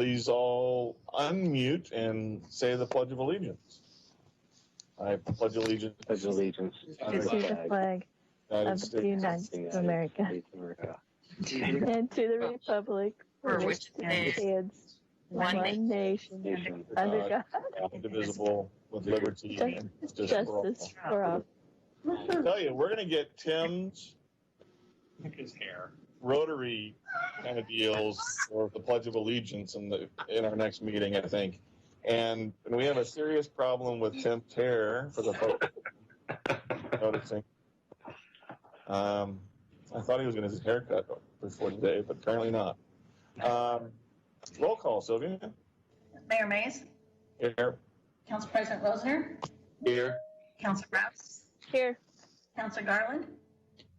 please all unmute and say the Pledge of Allegiance. I pledge allegiance to the flag of the United States of America and to the republic for which it stands, one nation, under God, indivisible, with liberty and justice for all. I tell you, we're going to get Tim's his hair rotary kind of deals for the Pledge of Allegiance in our next meeting, I think. And we have a serious problem with Tim's hair for the folks noticing. I thought he was going to have his haircut before today, but apparently not. Roll call, Sylvia. Mayor Mays. Here. Council President Rosner. Here. Councilor Rouse. Here. Councilor Garland.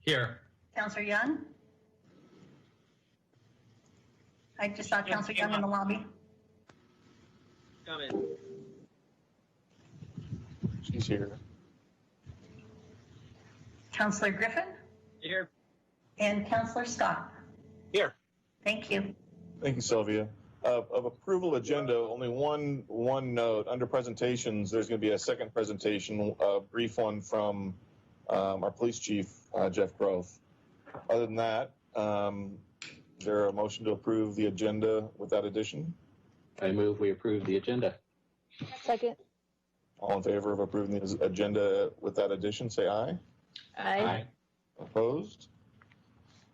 here. Councilor Young. I just saw Councilor Young in the lobby. Come in. She's here. Councilor Griffin Here. and Councilor Scott. Here. Thank you. Thank you, Sylvia. Of approval agenda, only one note. Under presentations, there's going to be a second presentation, a brief one from our police chief, Jeff Groth. Other than that, is there a motion to approve the agenda with that addition? I move we approve the agenda. Second. All in favor of approving the agenda with that addition, say aye. Aye. Opposed?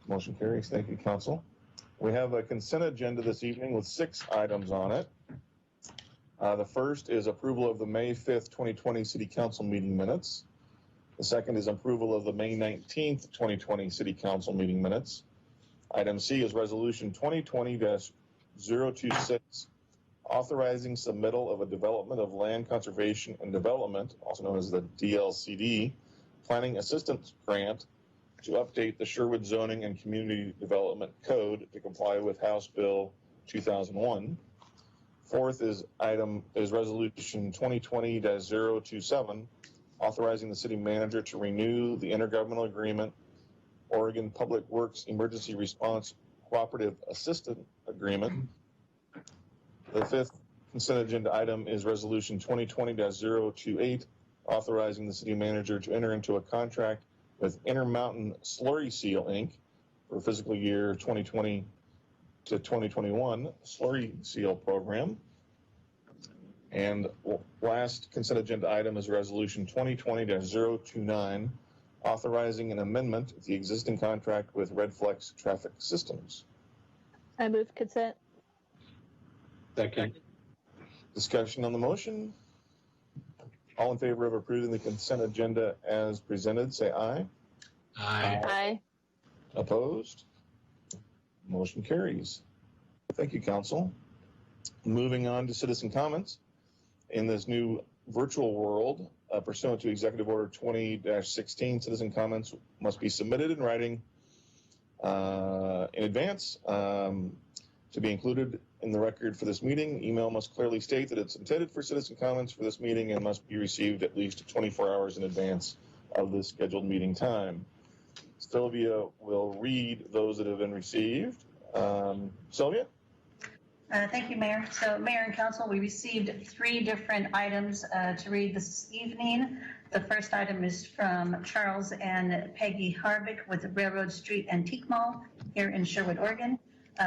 Motion carries. Thank you, Council. We have a consent agenda this evening with 6 items on it. The first is approval of the May 5th, 2020 City Council meeting minutes. The second is approval of the May 19th, 2020 City Council meeting minutes. Item C is Resolution 2020-026, authorizing submittal of a Development of Land Conservation and Development, also known as the DLCD, Planning Assistance Grant to update the Sherwood Zoning and Community Development Code to comply with House Bill 2001. Fourth is Resolution 2020-027, authorizing the city manager to renew the intergovernmental agreement, Oregon Public Works Emergency Response Cooperative Assistance Agreement. The fifth consent agenda item is Resolution 2020-028, authorizing the city manager to enter into a contract with Intermountain Slurry Seal, Inc. for fiscal year 2020 to 2021 Slurry Seal program. And last consent agenda item is Resolution 2020-029, authorizing an amendment to the existing contract with Redflex Traffic Systems. I move consent. Second. Discussion on the motion. All in favor of approving the consent agenda as presented, say aye. Aye. Aye. Opposed? Motion carries. Thank you, Council. Moving on to citizen comments. In this new virtual world, pursuant to Executive Order 20-16, citizen comments must be submitted in writing in advance to be included in the record for this meeting. Email must clearly state that it's intended for citizen comments for this meeting and must be received at least 24 hours in advance of the scheduled meeting time. Sylvia will read those that have been received. Sylvia? Thank you, Mayor. So, Mayor and Council, we received 3 different items to read this evening. The first item is from Charles and Peggy Harvick with the Railroad Street Antique Mall here in Sherwood, Oregon.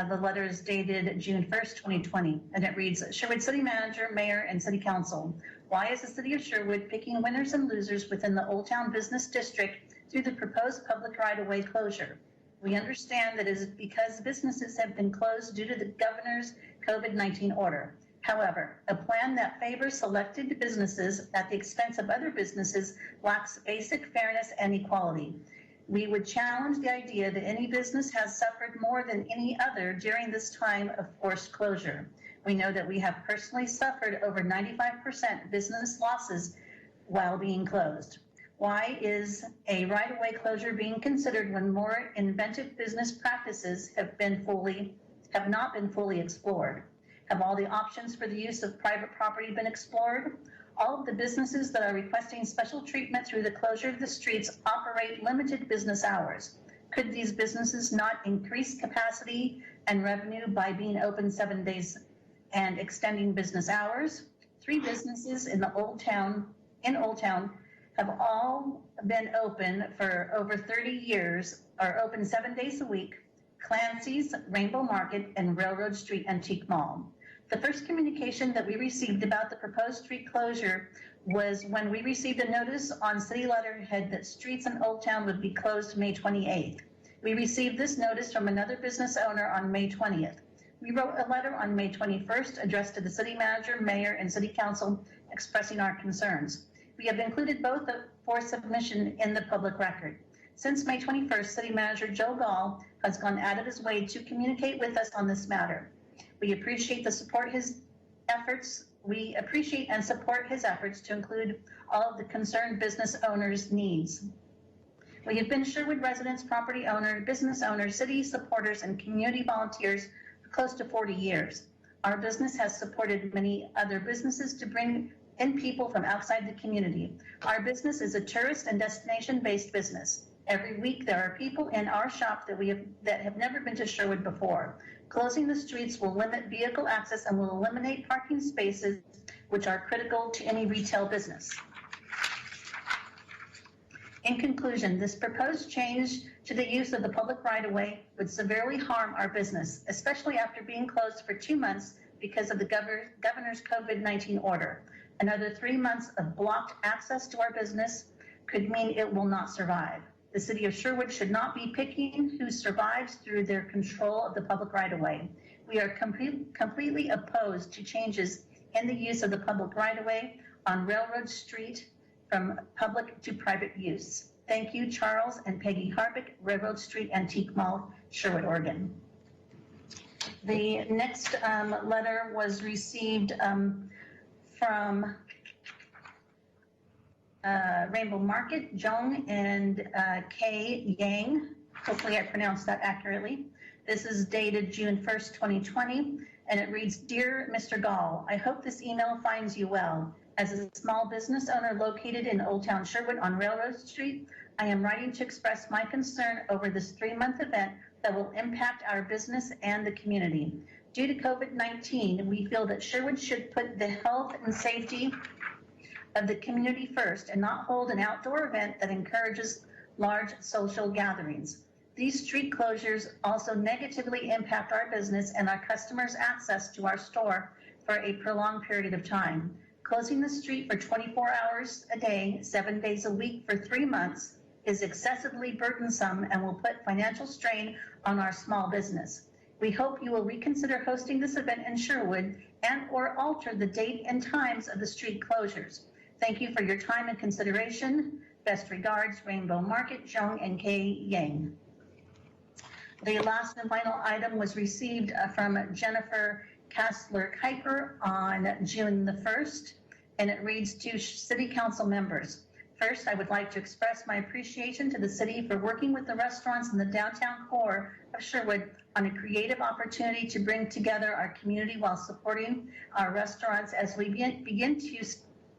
The letter is dated June 1st, 2020, and it reads, Sherwood City Manager, Mayor, and City Council. Why is the City of Sherwood picking winners and losers within the Old Town Business District through the proposed public right-of-way closure? We understand that it is because businesses have been closed due to the governor's COVID-19 order. However, a plan that favors selected businesses at the expense of other businesses lacks basic fairness and equality. We would challenge the idea that any business has suffered more than any other during this time of forced closure. We know that we have personally suffered over 95% business losses while being closed. Why is a right-of-way closure being considered when more inventive business practices have not been fully explored? Have all the options for the use of private property been explored? All of the businesses that are requesting special treatment through the closure of the streets operate limited business hours. Could these businesses not increase capacity and revenue by being open 7 days and extending business hours. 3 businesses in Old Town have all been open for over 30 years, are open 7 days a week: Clancy's, Rainbow Market, and Railroad Street Antique Mall. The first communication that we received about the proposed street closure was when we received a notice on city letterhead that streets in Old Town would be closed May 28th. We received this notice from another business owner on May 20th. We wrote a letter on May 21st addressed to the city manager, mayor, and city council expressing our concerns. We have included both for submission in the public record. Since May 21st, city manager Joe Gall has gone out of his way to communicate with us on this matter. We appreciate and support his efforts to include all of the concerned business owners' needs. We have been Sherwood residents, property owners, business owners, city supporters, and community volunteers for close to 40 years. Our business has supported many other businesses to bring in people from outside the community. Our business is a tourist and destination-based business. Every week there are people in our shop that have never been to Sherwood before. Closing the streets will limit vehicle access and will eliminate parking spaces, which are critical to any retail business. In conclusion, this proposed change to the use of the public right-of-way would severely harm our business, especially after being closed for 2 months because of the governor's COVID-19 order. Another 3 months of blocked access to our business could mean it will not survive. The city of Sherwood should not be picking who survives through their control of the public right-of-way. We are completely opposed to changes in the use of the public right-of-way on Railroad Street from public to private use. Thank you, Charles and Peggy Harvick, Railroad Street Antique Mall, Sherwood, Oregon. The next letter was received from Rainbow Market, Jung and K. Yang. Hopefully I pronounced that accurately. This is dated June 1st, 2020, and it reads, Dear Mr. Gall, I hope this email finds you well. As a small business owner located in Old Town Sherwood on Railroad Street, I am writing to express my concern over this 3-month event that will impact our business and the community. Due to COVID-19, we feel that Sherwood should put the health and safety of the community first and not hold an outdoor event that encourages large social gatherings. These street closures also negatively impact our business and our customers' access to our store for a prolonged period of time. Closing the street for 24 hours a day, 7 days a week for 3 months is excessively burdensome and will put financial strain on our small business. We hope you will reconsider hosting this event in Sherwood and/or alter the date and times of the street closures. Thank you for your time and consideration. Best regards, Rainbow Market, Jung and K. Yang. The last and final item was received from Jennifer Kastler-Kuiper on June the 1st, and it reads to City Council members. First, I would like to express my appreciation to the city for working with the restaurants in the downtown core of Sherwood on a creative opportunity to bring together our community while supporting our restaurants as we begin to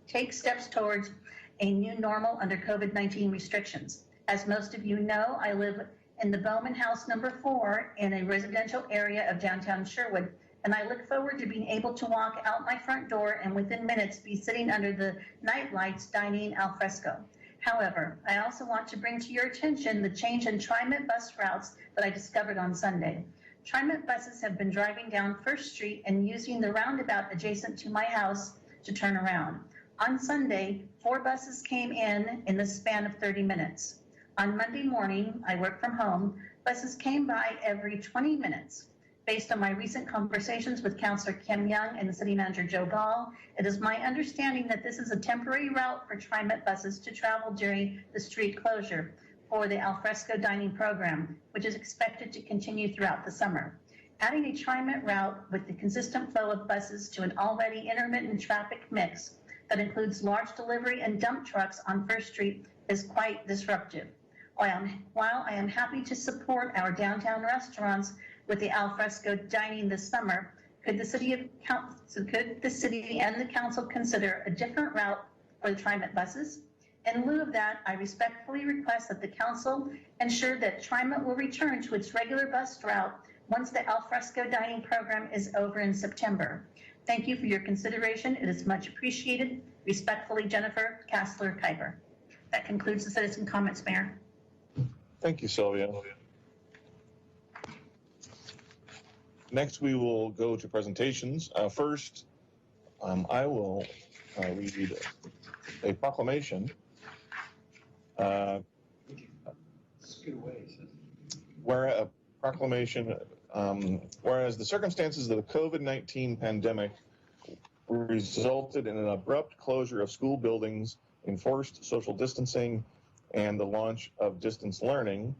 take steps towards a new normal under COVID-19 restrictions. As most of you know, I live in the Bowman House number 4 in a residential area of downtown Sherwood, and I look forward to being able to walk out my front door and within minutes be sitting under the night lights dining al fresco. However, I also want to bring to your attention the change in TriMet bus routes that I discovered on Sunday. TriMet buses have been driving down First Street and using the roundabout adjacent to my house to turn around. On Sunday, 4 buses came in the span of 30 minutes. On Monday morning, I work from home, buses came by every 20 minutes. Based on my recent conversations with Councilor Kim Young and the City Manager Joe Gall, it is my understanding that this is a temporary route for TriMet buses to travel during the street closure for the alfresco dining program, which is expected to continue throughout the summer. Adding a TriMet route with the consistent flow of buses to an already intermittent traffic mix that includes large delivery and dump trucks on First Street is quite disruptive. While I am happy to support our downtown restaurants with the alfresco dining this summer, could the city and the council consider a different route for the TriMet buses? In lieu of that, I respectfully request that the council ensure that TriMet will return to its regular bus route once the alfresco dining program is over in September. Thank you for your consideration. It is much appreciated. Respectfully, Jennifer Kassler-Kuiper. That concludes the citizen comments, Mayor. Thank you, Sylvia. Next, we will go to presentations. First, I will read a proclamation. Whereas the circumstances of the COVID-19 pandemic resulted in an abrupt closure of school buildings, enforced social distancing, and the launch of distance learning,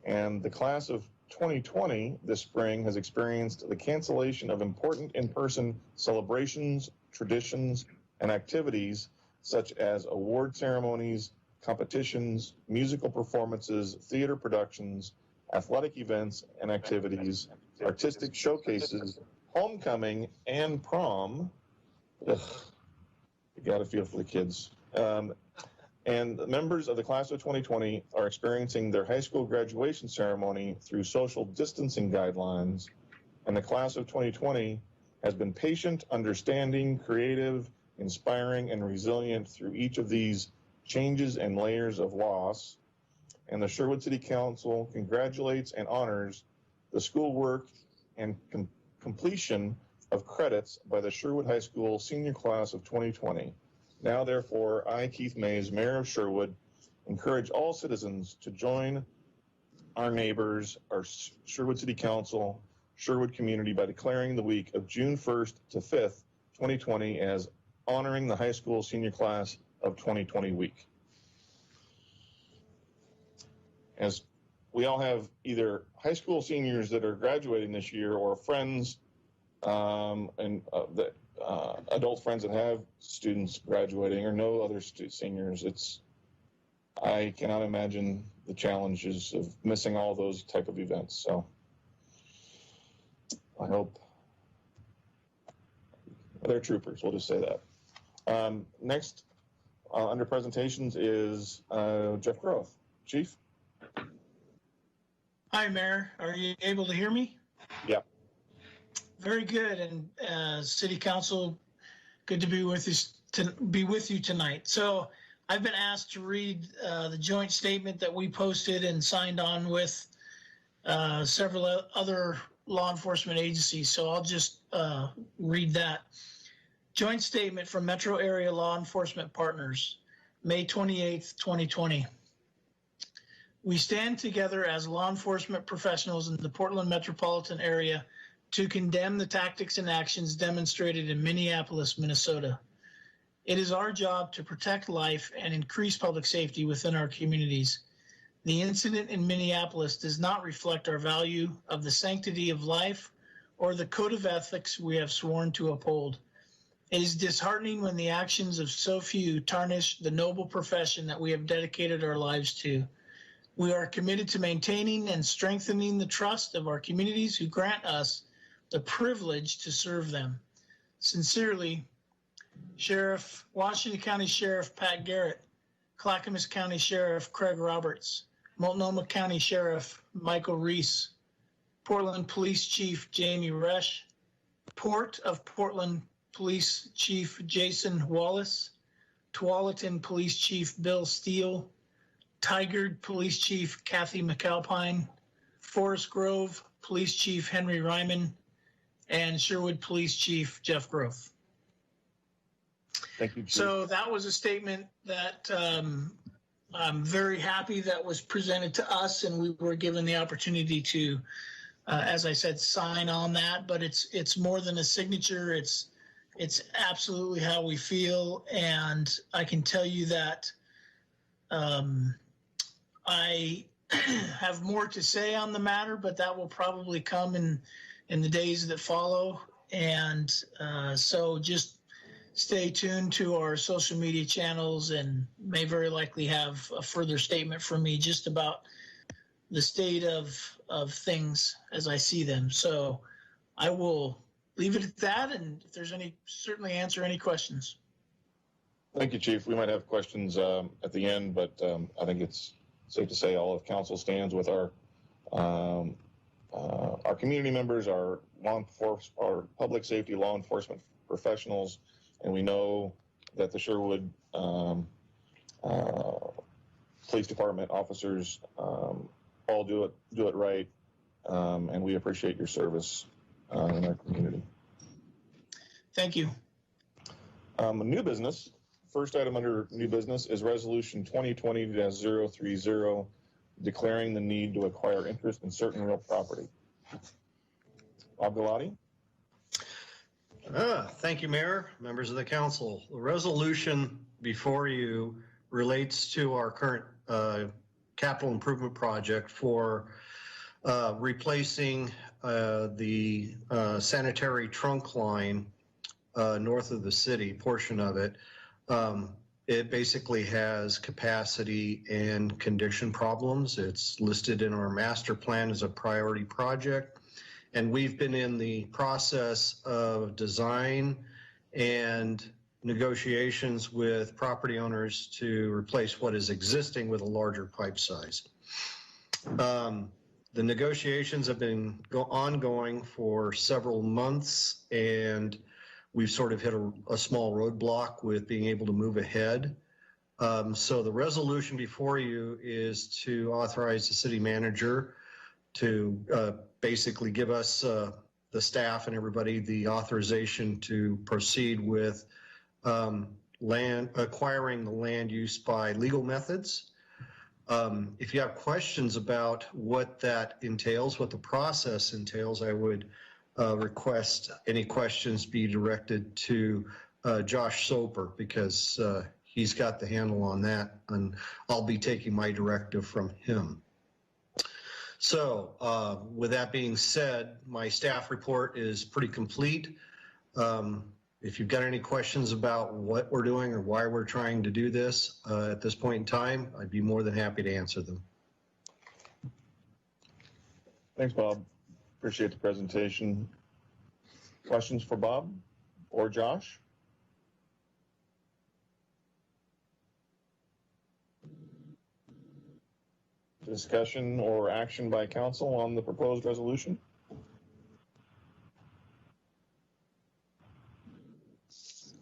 and the class of 2020 this spring has experienced the cancellation of important in-person celebrations, traditions, and activities such as award ceremonies, competitions, musical performances, theater productions, athletic events and activities, artistic showcases, homecoming, and prom. Ugh, you gotta feel for the kids. And members of the class of 2020 are experiencing their high school graduation ceremony through social distancing guidelines. And the class of 2020 has been patient, understanding, creative, inspiring, and resilient through each of these changes and layers of loss. And the Sherwood City Council congratulates and honors the schoolwork and completion of credits by the Sherwood High School senior class of 2020. Now, therefore, I, Keith Mays, Mayor of Sherwood, encourage all citizens to join our neighbors, our Sherwood City Council, Sherwood community by declaring the week of June 1st to 5th, 2020 as honoring the high school senior class of 2020 week. As we all have either high school seniors that are graduating this year or friends adult friends that have students graduating or know other seniors, I cannot imagine the challenges of missing all those type of events. So I hope they're troopers. We'll just say that. Next, under presentations is Jeff Groth. Chief? Hi, Mayor. Are you able to hear me? Yeah. Very good. And City Council, good to be with you tonight. So I've been asked to read the joint statement that we posted and signed on with several other law enforcement agencies. So I'll just read that. Joint statement from Metro Area Law Enforcement Partners, May 28th, 2020. We stand together as law enforcement professionals in the Portland metropolitan area to condemn the tactics and actions demonstrated in Minneapolis, Minnesota. It is our job to protect life and increase public safety within our communities. The incident in Minneapolis does not reflect our value of the sanctity of life or the code of ethics we have sworn to uphold. It is disheartening when the actions of so few tarnish the noble profession that we have dedicated our lives to. We are committed to maintaining and strengthening the trust of our communities who grant us the privilege to serve them. Sincerely, Washington County Sheriff Pat Garrett, Clackamas County Sheriff Craig Roberts, Multnomah County Sheriff Michael Reese, Portland Police Chief Jamie Resch, Port of Portland Police Chief Jason Wallace, Tualatin Police Chief Bill Steele, Tigard Police Chief Kathy McAlpine, Forest Grove Police Chief Henry Ryman, and Sherwood Police Chief Jeff Groth. Thank you, Chief. So that was a statement that I'm very happy that was presented to us, and we were given the opportunity to, as I said, sign on that. But it's more than a signature. It's absolutely how we feel, and I can tell you that I have more to say on the matter, but that will probably come in the days that follow. And so just stay tuned to our social media channels and may very likely have a further statement from me just about the state of things as I see them. So I will leave it at that. And if there's certainly answer any questions. Thank you, Chief. We might have questions at the end, but I think it's safe to say all of council stands with our our community members, our public safety law enforcement professionals, and we know that the Sherwood Police Department officers all do it right, and we appreciate your service in our community. Thank you. New business. First item under new business is Resolution 2020-030, declaring the need to acquire interest in certain real property. Bob Galati? Thank you, Mayor, members of the council. The resolution before you relates to our current capital improvement project for replacing the sanitary trunk line north of the city, portion of it. It basically has capacity and condition problems. It's listed in our master plan as a priority project. And we've been in the process of design and negotiations with property owners to replace what is existing with a larger pipe size. The negotiations have been ongoing for several months, and we've sort of hit a small roadblock with being able to move ahead. So the resolution before you is to authorize the city manager to basically give us, the staff and everybody, the authorization to proceed with acquiring the land use by legal methods. If you have questions about what that entails, what the process entails, I would request any questions be directed to Josh Soper, because he's got the handle on that, and I'll be taking my directive from him. So with that being said, my staff report is pretty complete. If you've got any questions about what we're doing or why we're trying to do this at this point in time, I'd be more than happy to answer them. Thanks, Bob. Appreciate the presentation. Questions for Bob or Josh? Discussion or action by council on the proposed resolution?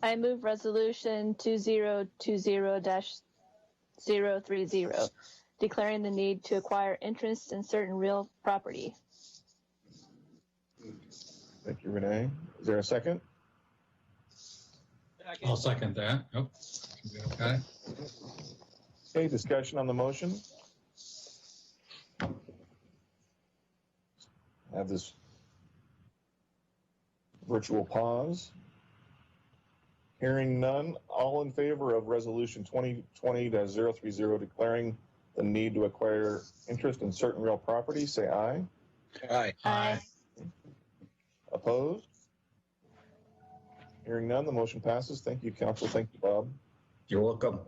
I move resolution 2020-030, declaring the need to acquire interest in certain real property. Thank you, Renee. Is there a second? I'll second that. Oh, okay. Okay, discussion on the motion. Have this virtual pause. Hearing none, all in favor of resolution 2020-030, declaring the need to acquire interest in certain real property, say aye. Aye. Aye. Opposed? Hearing none, the motion passes. Thank you, council. Thank you, Bob. You're welcome.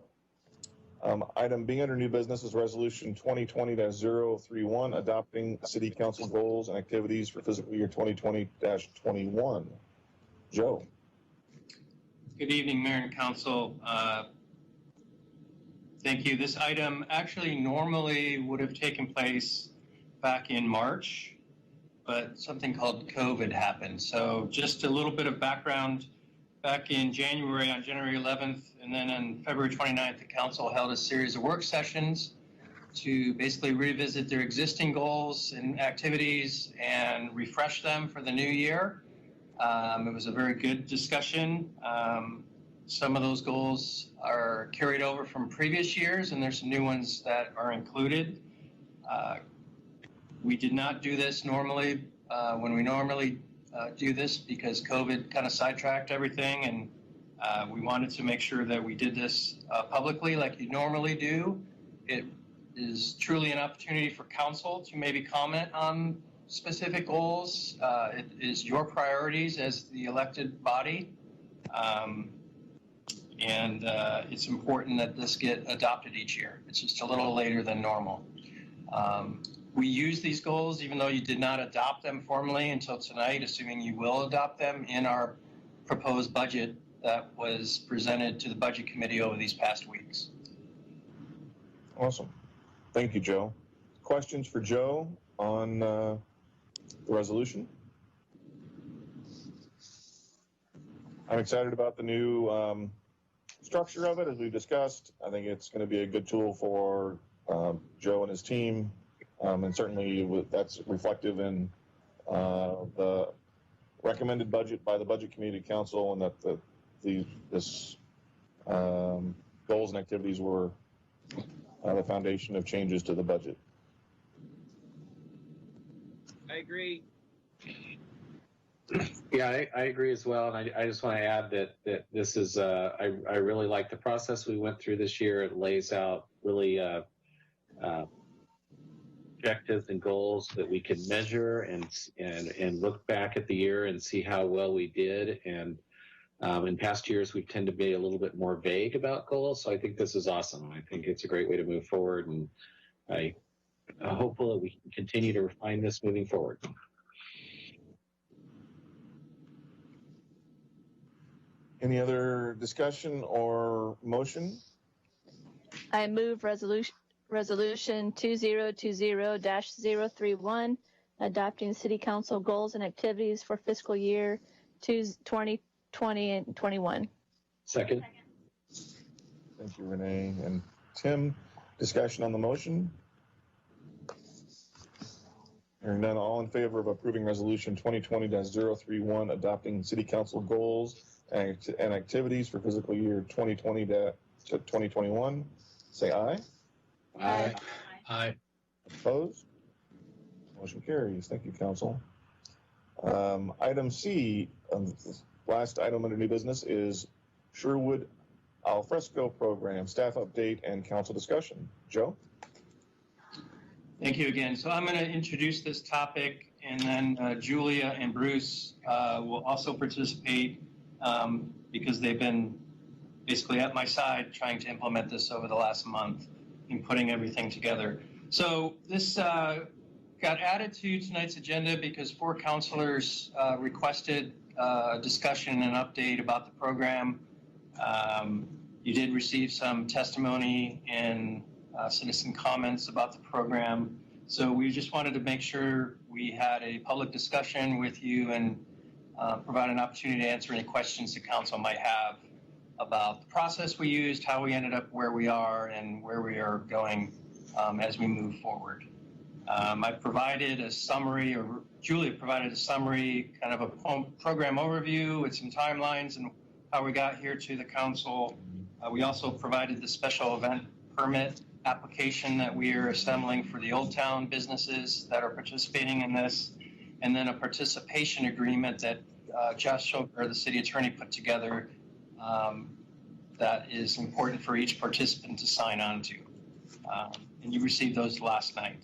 Item B under new business is resolution 2020-031, adopting city council goals and activities for fiscal year 2020-21. Joe. Good evening, Mayor and Council. Thank you. This item actually normally would have taken place back in March, but something called COVID happened. So just a little bit of background. Back in January, on January 11th, and then on February 29th, the council held a series of work sessions to basically revisit their existing goals and activities and refresh them for the new year. It was a very good discussion. Some of those goals are carried over from previous years, and there's some new ones that are included. We did not do this normally when we normally do this, because COVID kind of sidetracked everything, and we wanted to make sure that we did this publicly like you normally do. It is truly an opportunity for council to maybe comment on specific goals. It is your priorities as the elected body, and it's important that this get adopted each year. It's just a little later than normal. We use these goals, even though you did not adopt them formally until tonight, assuming you will adopt them in our proposed budget that was presented to the Budget Committee over these past weeks. Awesome. Thank you, Joe. Questions for Joe on the resolution. I'm excited about the new structure of it, as we discussed. I think it's going to be a good tool for Joe and his team, and certainly that's reflective in the recommended budget by the Budget Committee Council, and that this goals and activities were the foundation of changes to the budget. I agree. Yeah, I agree as well, and I just want to add that this is I really like the process we went through this year. It lays out really objectives and goals that we can measure and look back at the year and see how well we did. And in past years, we've tended to be a little bit more vague about goals, so I think this is awesome. I think it's a great way to move forward, and I'm hopeful that we can continue to refine this moving forward. Any other discussion or motion? I move resolution 2020-031, adopting city council goals and activities for fiscal year 2020 and 21. Second. Thank you, Renee and Tim. Discussion on the motion? Hearing none, all in favor of approving resolution 2020-031, adopting city council goals and activities for fiscal year 2020 to 2021, say aye. Aye. Aye. Opposed? Motion carries. Thank you, council. Item C, last item under new business, is Sherwood Alfresco program, staff update and council discussion. Joe? Thank you again. So I'm going to introduce this topic, and then Julia and Bruce will also participate because they've been basically at my side trying to implement this over the last month and putting everything together. So this got added to tonight's agenda because 4 councilors requested a discussion and update about the program. You did receive some testimony and citizen comments about the program. So we just wanted to make sure we had a public discussion with you and provide an opportunity to answer any questions the council might have about the process we used, how we ended up where we are, and where we are going as we move forward. I provided a summary, or Julia provided a summary, kind of a program overview with some timelines and how we got here to the council. We also provided the special event permit application that we are assembling for the Old Town businesses that are participating in this, and then a participation agreement that Josh Schober, the city attorney, put together that is important for each participant to sign on to. And you received those last night.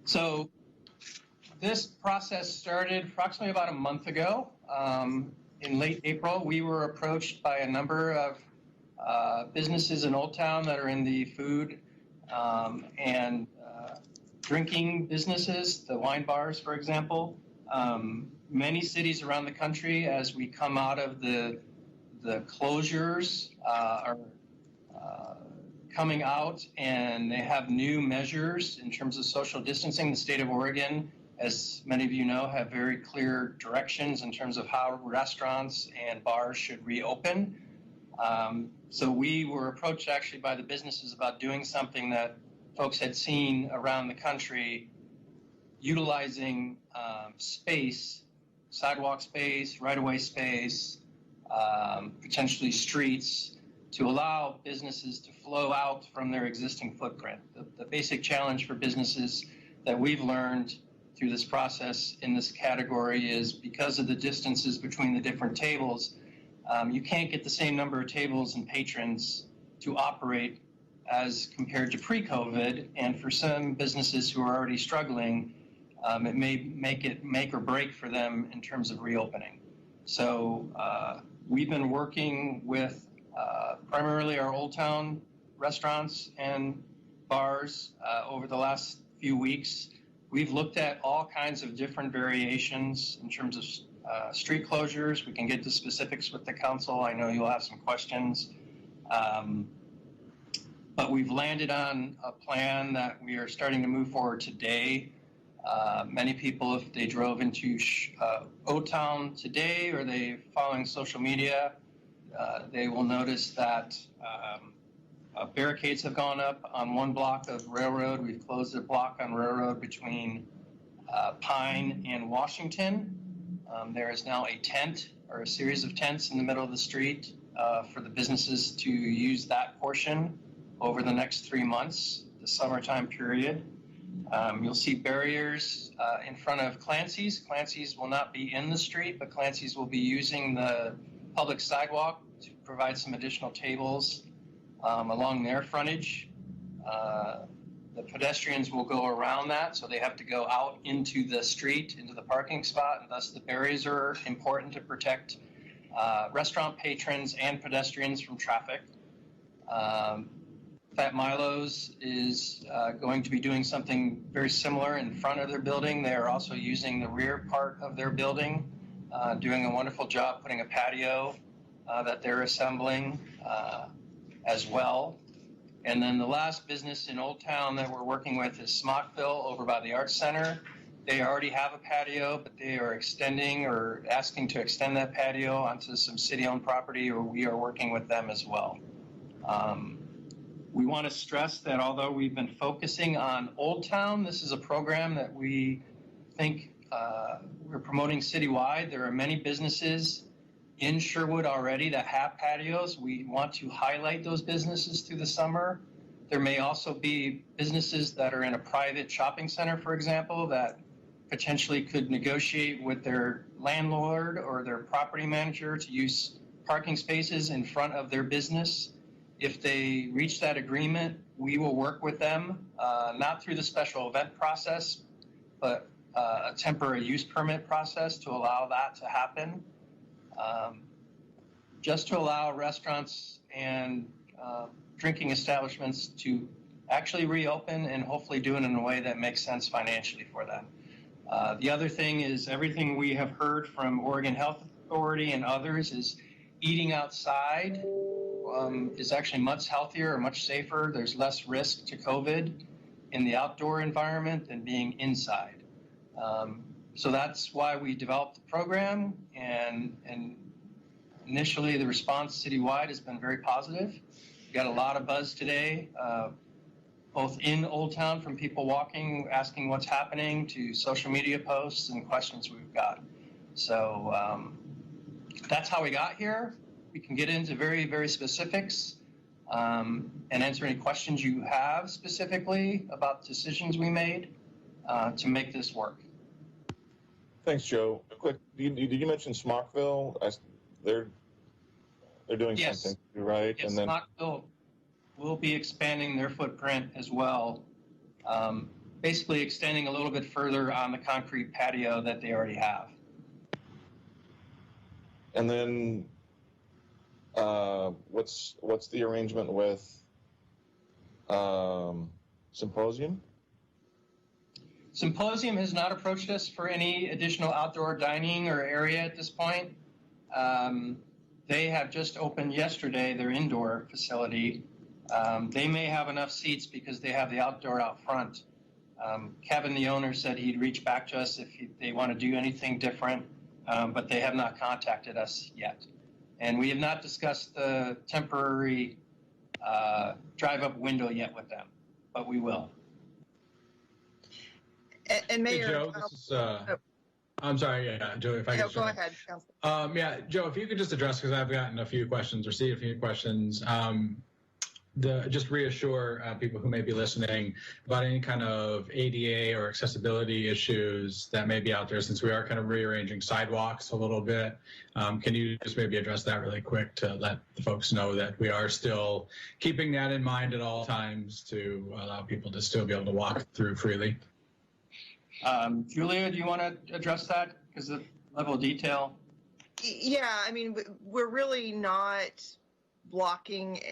So this process started approximately about a month ago. In late April, we were approached by a number of businesses in Old Town that are in the food and drinking businesses, the wine bars, for example. Many cities around the country, as we come out of the closures, are coming out, and they have new measures in terms of social distancing. The state of Oregon, as many of you know, have very clear directions in terms of how restaurants and bars should reopen. So we were approached actually by the businesses about doing something that folks had seen around the country, utilizing space, sidewalk space, right-of-way space, potentially streets, to allow businesses to flow out from their existing footprint. The basic challenge for businesses that we've learned through this process in this category is because of the distances between the different tables, you can't get the same number of tables and patrons to operate as compared to pre-COVID. And for some businesses who are already struggling, it may make or break for them in terms of reopening. So we've been working with primarily our Old Town restaurants and bars over the last few weeks. We've looked at all kinds of different variations in terms of street closures. We can get to specifics with the council. I know you'll have some questions. But we've landed on a plan that we are starting to move forward today. Many people, if they drove into O-Town today or they following social media, they will notice that barricades have gone up on one block of Railroad. We've closed a block on Railroad between Pine and Washington. There is now a tent or a series of tents in the middle of the street for the businesses to use that portion over the next 3 months, the summertime period. You'll see barriers in front of Clancy's. Clancy's will not be in the street, but Clancy's will be using the public sidewalk to provide some additional tables along their frontage. The pedestrians will go around that, so they have to go out into the street, into the parking spot, and thus the barriers are important to protect restaurant patrons and pedestrians from traffic. That Milos is going to be doing something very similar in front of their building. They are also using the rear part of their building, doing a wonderful job putting a patio that they're assembling as well. And then the last business in Old Town that we're working with is Smockville over by the Arts Center. They already have a patio, but they are extending or asking to extend that patio onto some city-owned property, or we are working with them as well. We want to stress that although we've been focusing on Old Town, this is a program that we think we're promoting citywide. There are many businesses in Sherwood already that have patios. We want to highlight those businesses through the summer. There may also be businesses that are in a private shopping center, for example, that potentially could negotiate with their landlord or their property manager to use parking spaces in front of their business. If they reach that agreement, we will work with them, not through the special event process, but a temporary use permit process to allow that to happen. Just to allow restaurants and drinking establishments to actually reopen and hopefully do it in a way that makes sense financially for them. The other thing is everything we have heard from Oregon Health Authority and others is eating outside is actually much healthier or much safer. There's less risk to COVID in the outdoor environment than being inside. So that's why we developed the program, and initially the response citywide has been very positive. We got a lot of buzz today, both in Old Town from people walking, asking what's happening, to social media posts and questions we've got. So that's how we got here. We can get into very, very specifics and answer any questions you have specifically about decisions we made to make this work. Thanks, Joe. Quick, did you mention Smockville? They're doing something, right? Yes, and then Smockville will be expanding their footprint as well, basically extending a little bit further on the concrete patio that they already have. And then what's the arrangement with Symposium? Symposium has not approached us for any additional outdoor dining or area at this point. They have just opened yesterday their indoor facility. They may have enough seats because they have the outdoor out front. Kevin, the owner, said he'd reach back to us if they want to do anything different, but they have not contacted us yet. And we have not discussed the temporary drive-up window yet with them, but we will. And Mayor, hey, Joe, this is, I'm sorry, yeah, Joe, if I could. Go ahead, Council. Yeah, Joe, if you could just address, because I've gotten a few questions, received a few questions, just reassure people who may be listening about any kind of ADA or accessibility issues that may be out there, since we are kind of rearranging sidewalks a little bit. Can you just maybe address that really quick to let the folks know that we are still keeping that in mind at all times to allow people to still be able to walk through freely? Julia, do you want to address that because of the level of detail? Yeah, I mean, we're really not blocking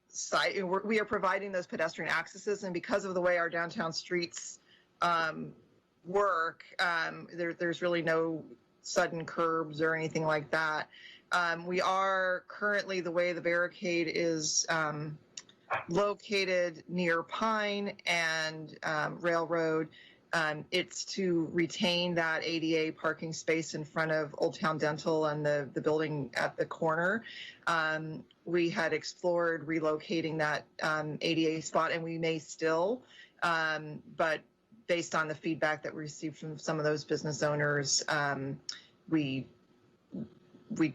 site. We are providing those pedestrian accesses, and because of the way our downtown streets work, there's really no sudden curbs or anything like that. We are currently, the way the barricade is located near Pine and Railroad, It's to retain that ADA parking space in front of Old Town Dental and the building at the corner. We had explored relocating that ADA spot, and we may still, but based on the feedback that we received from some of those business owners, we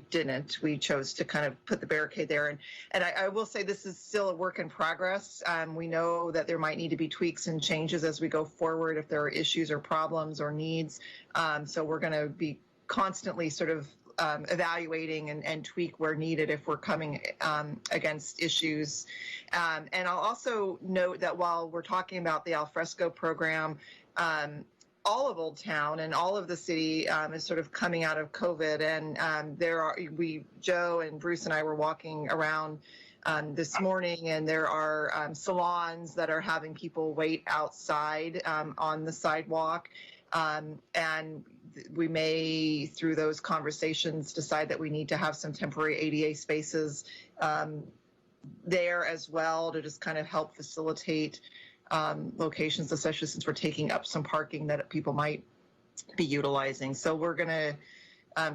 didn't. We chose to kind of put the barricade there. And I will say this is still a work in progress. We know that there might need to be tweaks and changes as we go forward if there are issues or problems or needs. So we're going to be constantly sort of evaluating and tweak where needed if we're coming against issues. And I'll also note that while we're talking about the alfresco program, all of Old Town and all of the city is sort of coming out of COVID, and Joe and Bruce and I were walking around this morning, and there are salons that are having people wait outside on the sidewalk, and we may, through those conversations, decide that we need to have some temporary ADA spaces there as well to just kind of help facilitate locations, especially since we're taking up some parking that people might be utilizing. So we're going to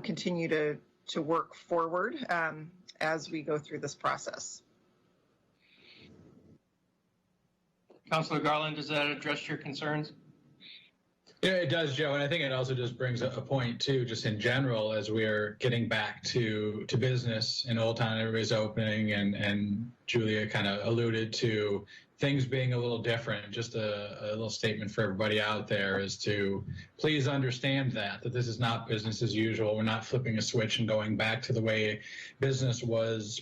continue to work forward as we go through this process. Councilor Garland, does that address your concerns? Yeah, it does, Joe, and I think it also just brings a point too, just in general, as we are getting back to business in Old Town, everybody's opening, and Julia kind of alluded to things being a little different. Just a little statement for everybody out there is to please understand that this is not business as usual. We're not flipping a switch and going back to the way business was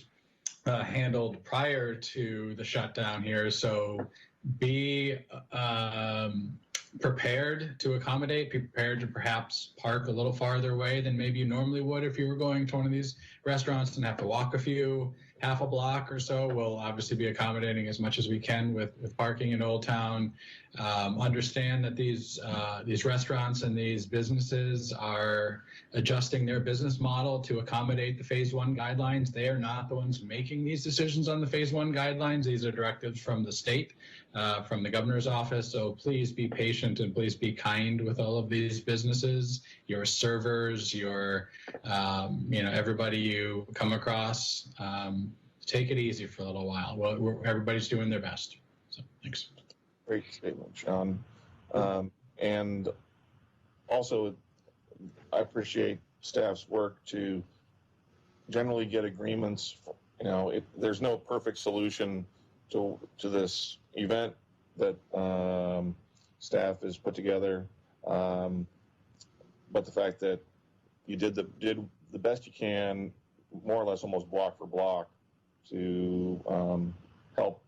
handled prior to the shutdown here. So be prepared to accommodate, be prepared to perhaps park a little farther away than maybe you normally would if you were going to one of these restaurants and have to walk half a block or so. We'll obviously be accommodating as much as we can with parking in Old Town. Understand that these restaurants and these businesses are adjusting their business model to accommodate the Phase 1 guidelines. They are not the ones making these decisions on the Phase 1 guidelines. These are directives from the state, from the governor's office. So please be patient and please be kind with all of these businesses, your servers, your, everybody you come across. Take it easy for a little while. Well, everybody's doing their best. So thanks. Great statement, Sean. And also, I appreciate staff's work to generally get agreements. There's no perfect solution to this event that staff has put together, but the fact that you did the best you can, more or less almost block for block, to help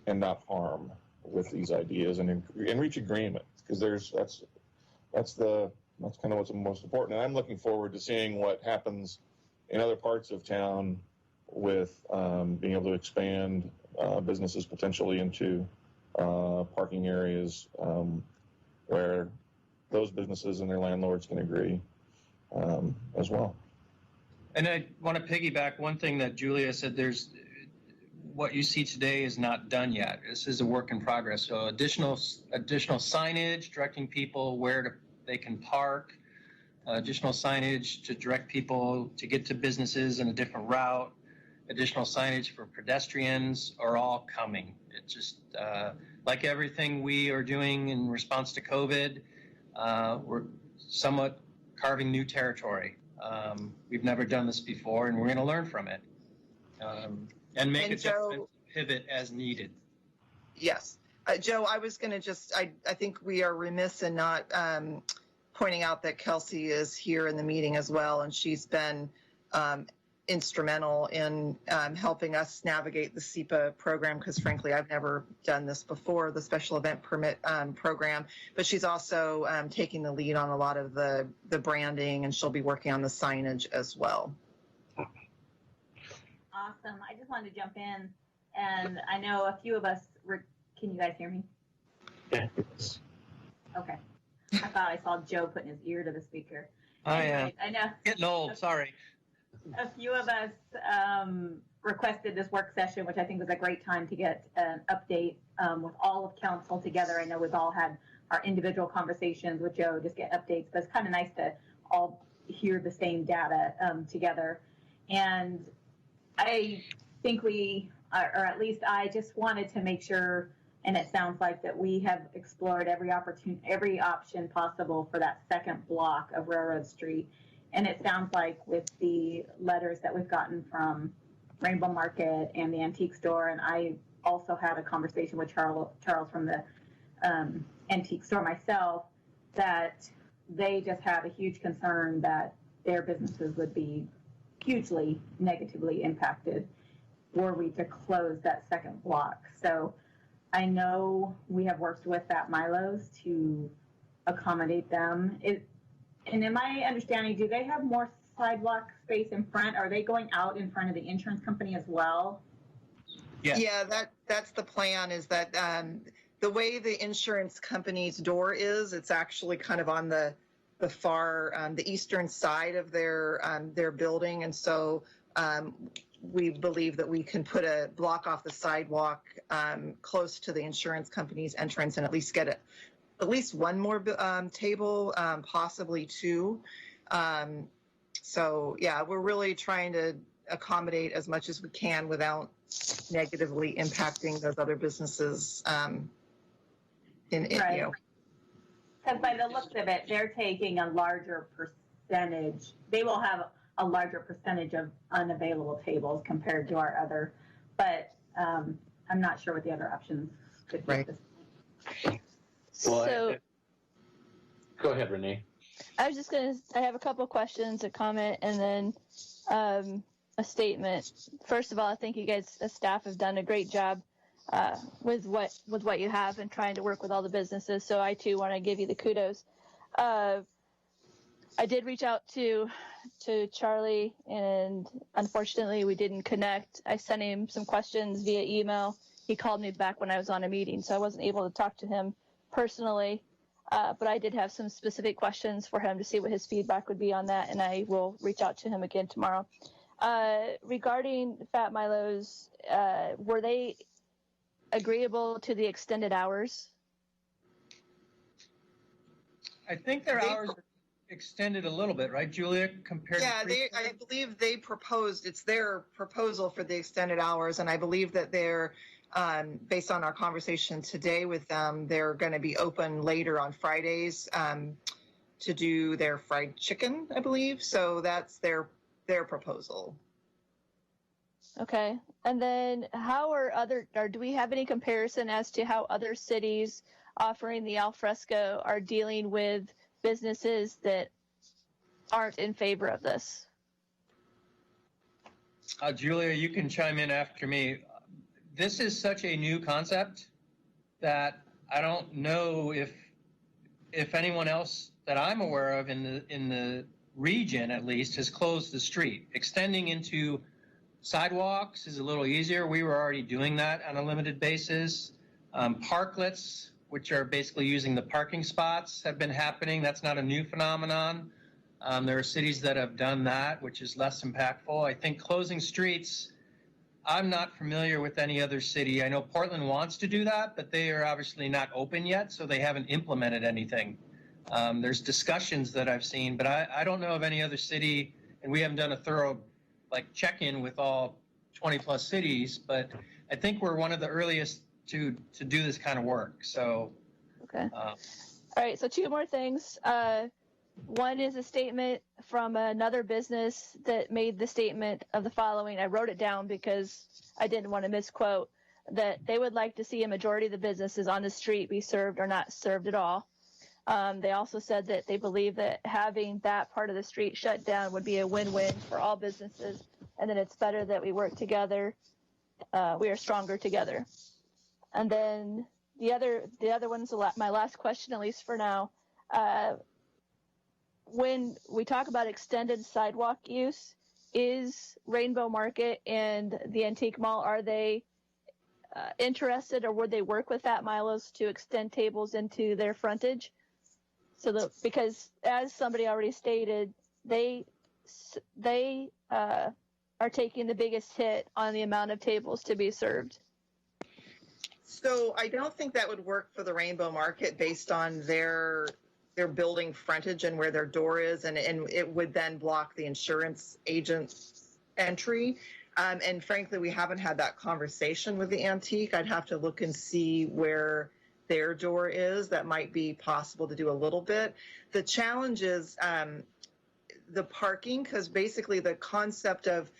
and not harm with these ideas and reach agreement, because that's kind of what's most important. And I'm looking forward to seeing what happens in other parts of town with being able to expand businesses potentially into parking areas where those businesses and their landlords can agree as well. And I want to piggyback one thing that Julia said. What you see today is not done yet. This is a work in progress. So additional signage directing people where they can park, additional signage to direct people to get to businesses in a different route, additional signage for pedestrians are all coming. It's just like everything we are doing in response to COVID, we're somewhat carving new territory. We've never done this before, and we're going to learn from it and make adjustments, pivot as needed. Yes. Joe, I was going to I think we are remiss in not pointing out that Kelsey is here in the meeting as well, and she's been instrumental in helping us navigate the SEPA program, because frankly, I've never done this before, the special event permit program, but she's also taking the lead on a lot of the branding, and she'll be working on the signage as well. Awesome. I just wanted to jump in, and I know a few of us can you guys hear me? Yes. Okay. I thought I saw Joe putting his ear to the speaker. I know. Getting old, sorry. A few of us requested this work session, which I think was a great time to get an update with all of council together. I know we've all had our individual conversations with Joe, just get updates. But it's kind of nice to all hear the same data together. And I think we, or at least I, just wanted to make sure, and it sounds like that we have explored every option possible for that second block of Railroad Street. And it sounds like with the letters that we've gotten from Rainbow Market and the antique store, and I also had a conversation with Charles from the antique store myself, that they just have a huge concern that their businesses would be hugely negatively impacted were we to close that second block. So I know we have worked with that Milos to accommodate them. And in my understanding, do they have more sidewalk space in front? Are they going out in front of the insurance company as well? Yes. Yeah, that's the plan, is that the way the insurance company's door is, it's actually kind of on the far, the eastern side of their building. And so we believe that we can put a block off the sidewalk close to the insurance company's entrance and at least get at least one more table, possibly two. So yeah, we're really trying to accommodate as much as we can without negatively impacting those other businesses. Right. You know. Because by the looks of it, they're taking a larger percentage. They will have a larger percentage of unavailable tables compared to our other, but I'm not sure what the other options could be. Right. Well, So go ahead, Renee. I have a couple of questions, a comment, and then a statement. First of all, I think you guys as staff have done a great job with what you have and trying to work with all the businesses. So I too want to give you the kudos. I did reach out to Charlie, and unfortunately we didn't connect. I sent him some questions via email. He called me back when I was on a meeting, so I wasn't able to talk to him personally. But I did have some specific questions for him to see what his feedback would be on that, and I will reach out to him again tomorrow. Regarding Fat Milos, were they agreeable to the extended hours? I think their hours are extended a little bit, right, Julia, compared Yeah, to I believe they proposed, it's their proposal for the extended hours, and I believe that they're, based on our conversation today with them, they're going to be open later on Fridays to do their fried chicken, I believe. So that's their proposal. Okay. And then do we have any comparison as to how other cities offering the alfresco are dealing with businesses that aren't in favor of this? Julia, you can chime in after me. This is such a new concept that I don't know if anyone else that I'm aware of in the region, at least, has closed the street. Extending into sidewalks is a little easier. We were already doing that on a limited basis. Parklets, which are basically using the parking spots, have been happening. That's not a new phenomenon. There are cities that have done that, which is less impactful. I think closing streets, I'm not familiar with any other city. I know Portland wants to do that, but they are obviously not open yet, so they haven't implemented anything. There's discussions that I've seen, but I don't know of any other city, and we haven't done a thorough check-in with all 20 plus cities, but I think we're one of the earliest to do this kind of work. So, okay. All right. So two more things. One is a statement from another business that made the statement of the following. I wrote it down because I didn't want to misquote, that they would like to see a majority of the businesses on the street be served or not served at all. They also said that they believe that having that part of the street shut down would be a win-win for all businesses, and that it's better that we work together. We are stronger together. And then the other one's my last question, at least for now. When we talk about extended sidewalk use, is Rainbow Market and the Antique Mall, are they interested, or would they work with Fat Milos to extend tables into their frontage? Because as somebody already stated, they are taking the biggest hit on the amount of tables to be served. So I don't think that would work for the Rainbow Market based on their building frontage and where their door is, and it would then block the insurance agent's entry. And frankly, we haven't had that conversation with the Antique. I'd have to look and see where their door is. That might be possible to do a little bit. The challenge is the parking, because basically the concept of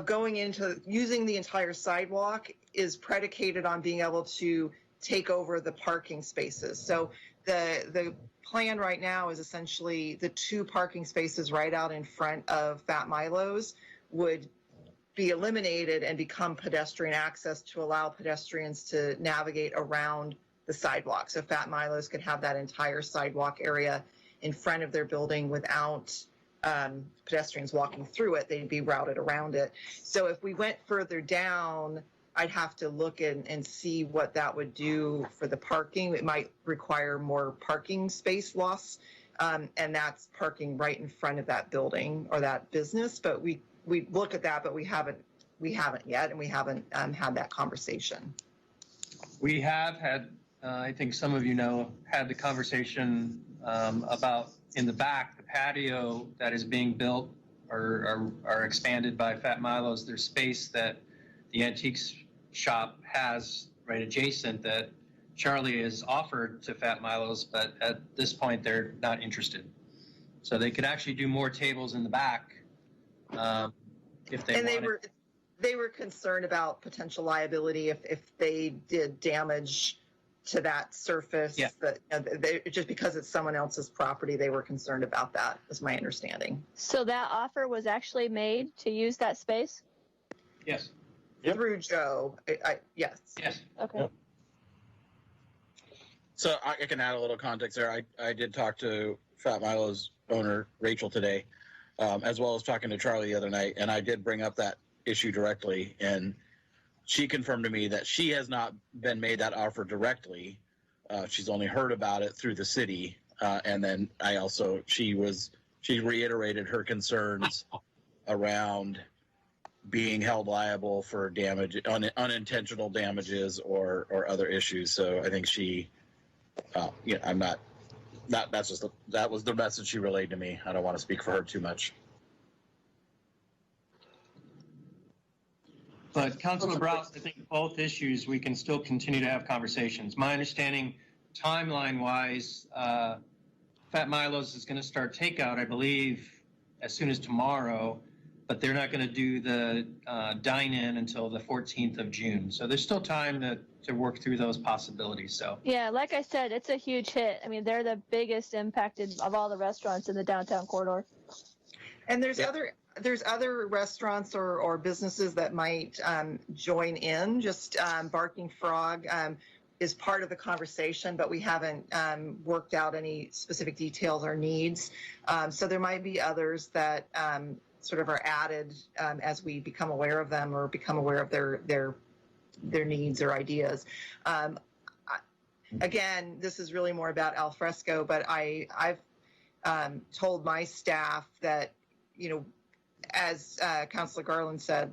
going into using the entire sidewalk is predicated on being able to take over the parking spaces. So the plan right now is essentially the 2 parking spaces right out in front of Fat Milos would be eliminated and become pedestrian access to allow pedestrians to navigate around the sidewalk. So Fat Milos could have that entire sidewalk area in front of their building without pedestrians walking through it. They'd be routed around it. So if we went further down, I'd have to look and see what that would do for the parking. It might require more parking space loss, and that's parking right in front of that building or that business. But we look at that, but we haven't yet, and we haven't had that conversation. We have had, I think some of you know, had the conversation about in the back, the patio that is being built or expanded by Fat Milos. There's space that the antiques shop has right adjacent that Charlie has offered to Fat Milos, but at this point they're not interested. So they could actually do more tables in the back if they wanted. They were concerned about potential liability if they did damage to that surface. Yeah. Just because it's someone else's property, they were concerned about that, is my understanding. So that offer was actually made to use that space? Yes. Yep. Through Joe, yes. Yes. Okay. Yep. So I can add a little context there. I did talk to Fat Milo's owner, Rachel, today, as well as talking to Charlie the other night, and I did bring up that issue directly, and she confirmed to me that she has not been made that offer directly. She's only heard about it through the city, and then she reiterated her concerns around being held liable for damage, unintentional damages or other issues. So I think that was the message she relayed to me. I don't want to speak for her too much. But Councilor Browse, I think both issues, we can still continue to have conversations. My understanding, timeline-wise, Fat Milos is going to start takeout, I believe, as soon as tomorrow, but they're not going to do the dine-in until the 14th of June. So there's still time to work through those possibilities. So Yeah, like I said, it's a huge hit. I mean, they're the biggest impacted of all the restaurants in the downtown corridor. And there's other restaurants or businesses that might join in. Just Barking Frog is part of the conversation, but we haven't worked out any specific details or needs. So there might be others that sort of are added as we become aware of them or become aware of their needs or ideas. Again, this is really more about al fresco, but I've told my staff that, as Councilor Garland said,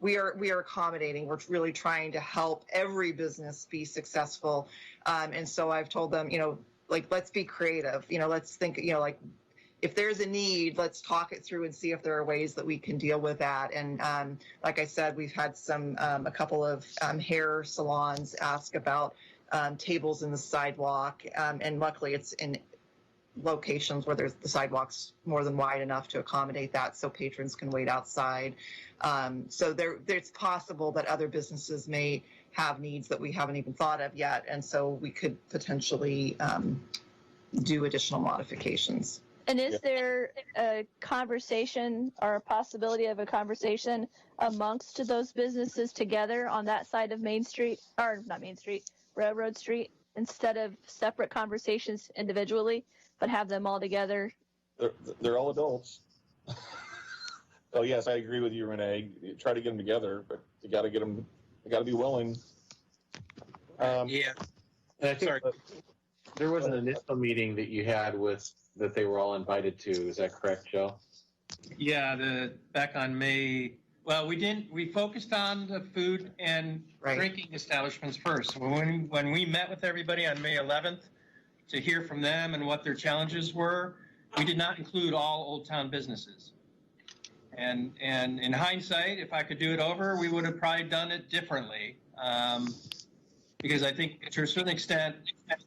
we are accommodating. We're really trying to help every business be successful. And so I've told them, let's be creative. Let's think, if there's a need, let's talk it through and see if there are ways that we can deal with that. And like I said, we've had a couple of hair salons ask about tables in the sidewalk. And luckily it's in locations where the sidewalk's more than wide enough to accommodate that so patrons can wait outside. So it's possible that other businesses may have needs that we haven't even thought of yet. And so we could potentially do additional modifications. And is there a conversation or a possibility of a conversation amongst those businesses together on that side of Main Street, or not Main Street, Railroad Street, instead of separate conversations individually, but have them all together? They're all adults. Oh yes, I agree with you, Renee. You try to get them together, but you got to get them. You got to be willing. Yeah. And I think there was an initial meeting that you had that they were all invited to. Is that correct, Joe? yeah, back on May Well, we didn't. We focused on the food and Right. drinking establishments first. When we met with everybody on May 11th to hear from them and what their challenges were, we did not include all Old Town businesses. And in hindsight, if I could do it over, we would have probably done it differently. Because I think to a certain extent,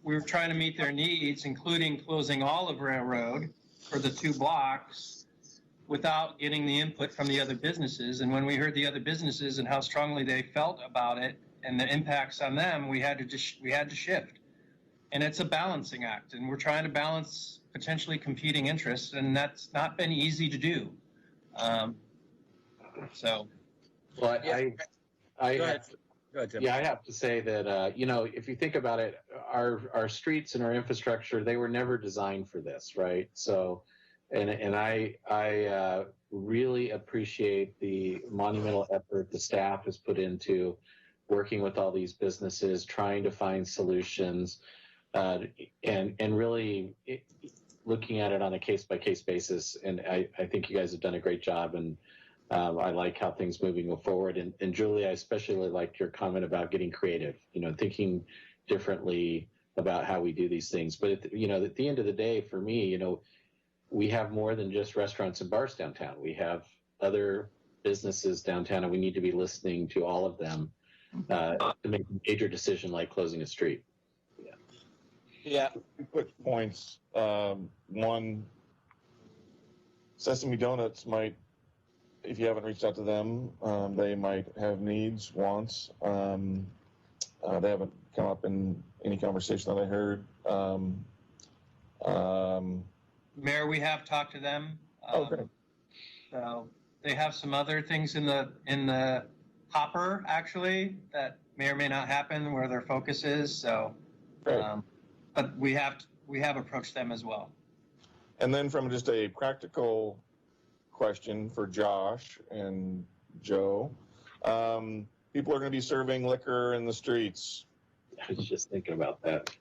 we were trying to meet their needs, including closing all of Railroad for the 2 blocks without getting the input from the other businesses. And when we heard the other businesses and how strongly they felt about it and the impacts on them, we had to shift. And it's a balancing act, and we're trying to balance potentially competing interests, and that's not been easy to do. So, Well, Go ahead, Tim. yeah, I have to say that if you think about it, our streets and our infrastructure, they were never designed for this, right? So, and I really appreciate the monumental effort the staff has put into working with all these businesses, trying to find solutions, and really looking at it on a case-by-case basis. And I think you guys have done a great job, and I like how things moving forward. And Julie, I especially like your comment about getting creative, thinking differently about how we do these things. But at the end of the day, for me, we have more than just restaurants and bars downtown. We have other businesses downtown, and we need to be listening to all of them to make a major decision like closing a street. Yeah. Quick points. One, Sesame Donuts might, if you haven't reached out to them, they might have needs, wants. They haven't come up in any conversation that I heard. Mayor, we have talked to them. Okay. So they have some other things in the hopper, actually, that may or may not happen where their focus is. So, but we have approached them as well. And then from just a practical question for Josh and Joe, people are going to be serving liquor in the streets. I was just thinking about that.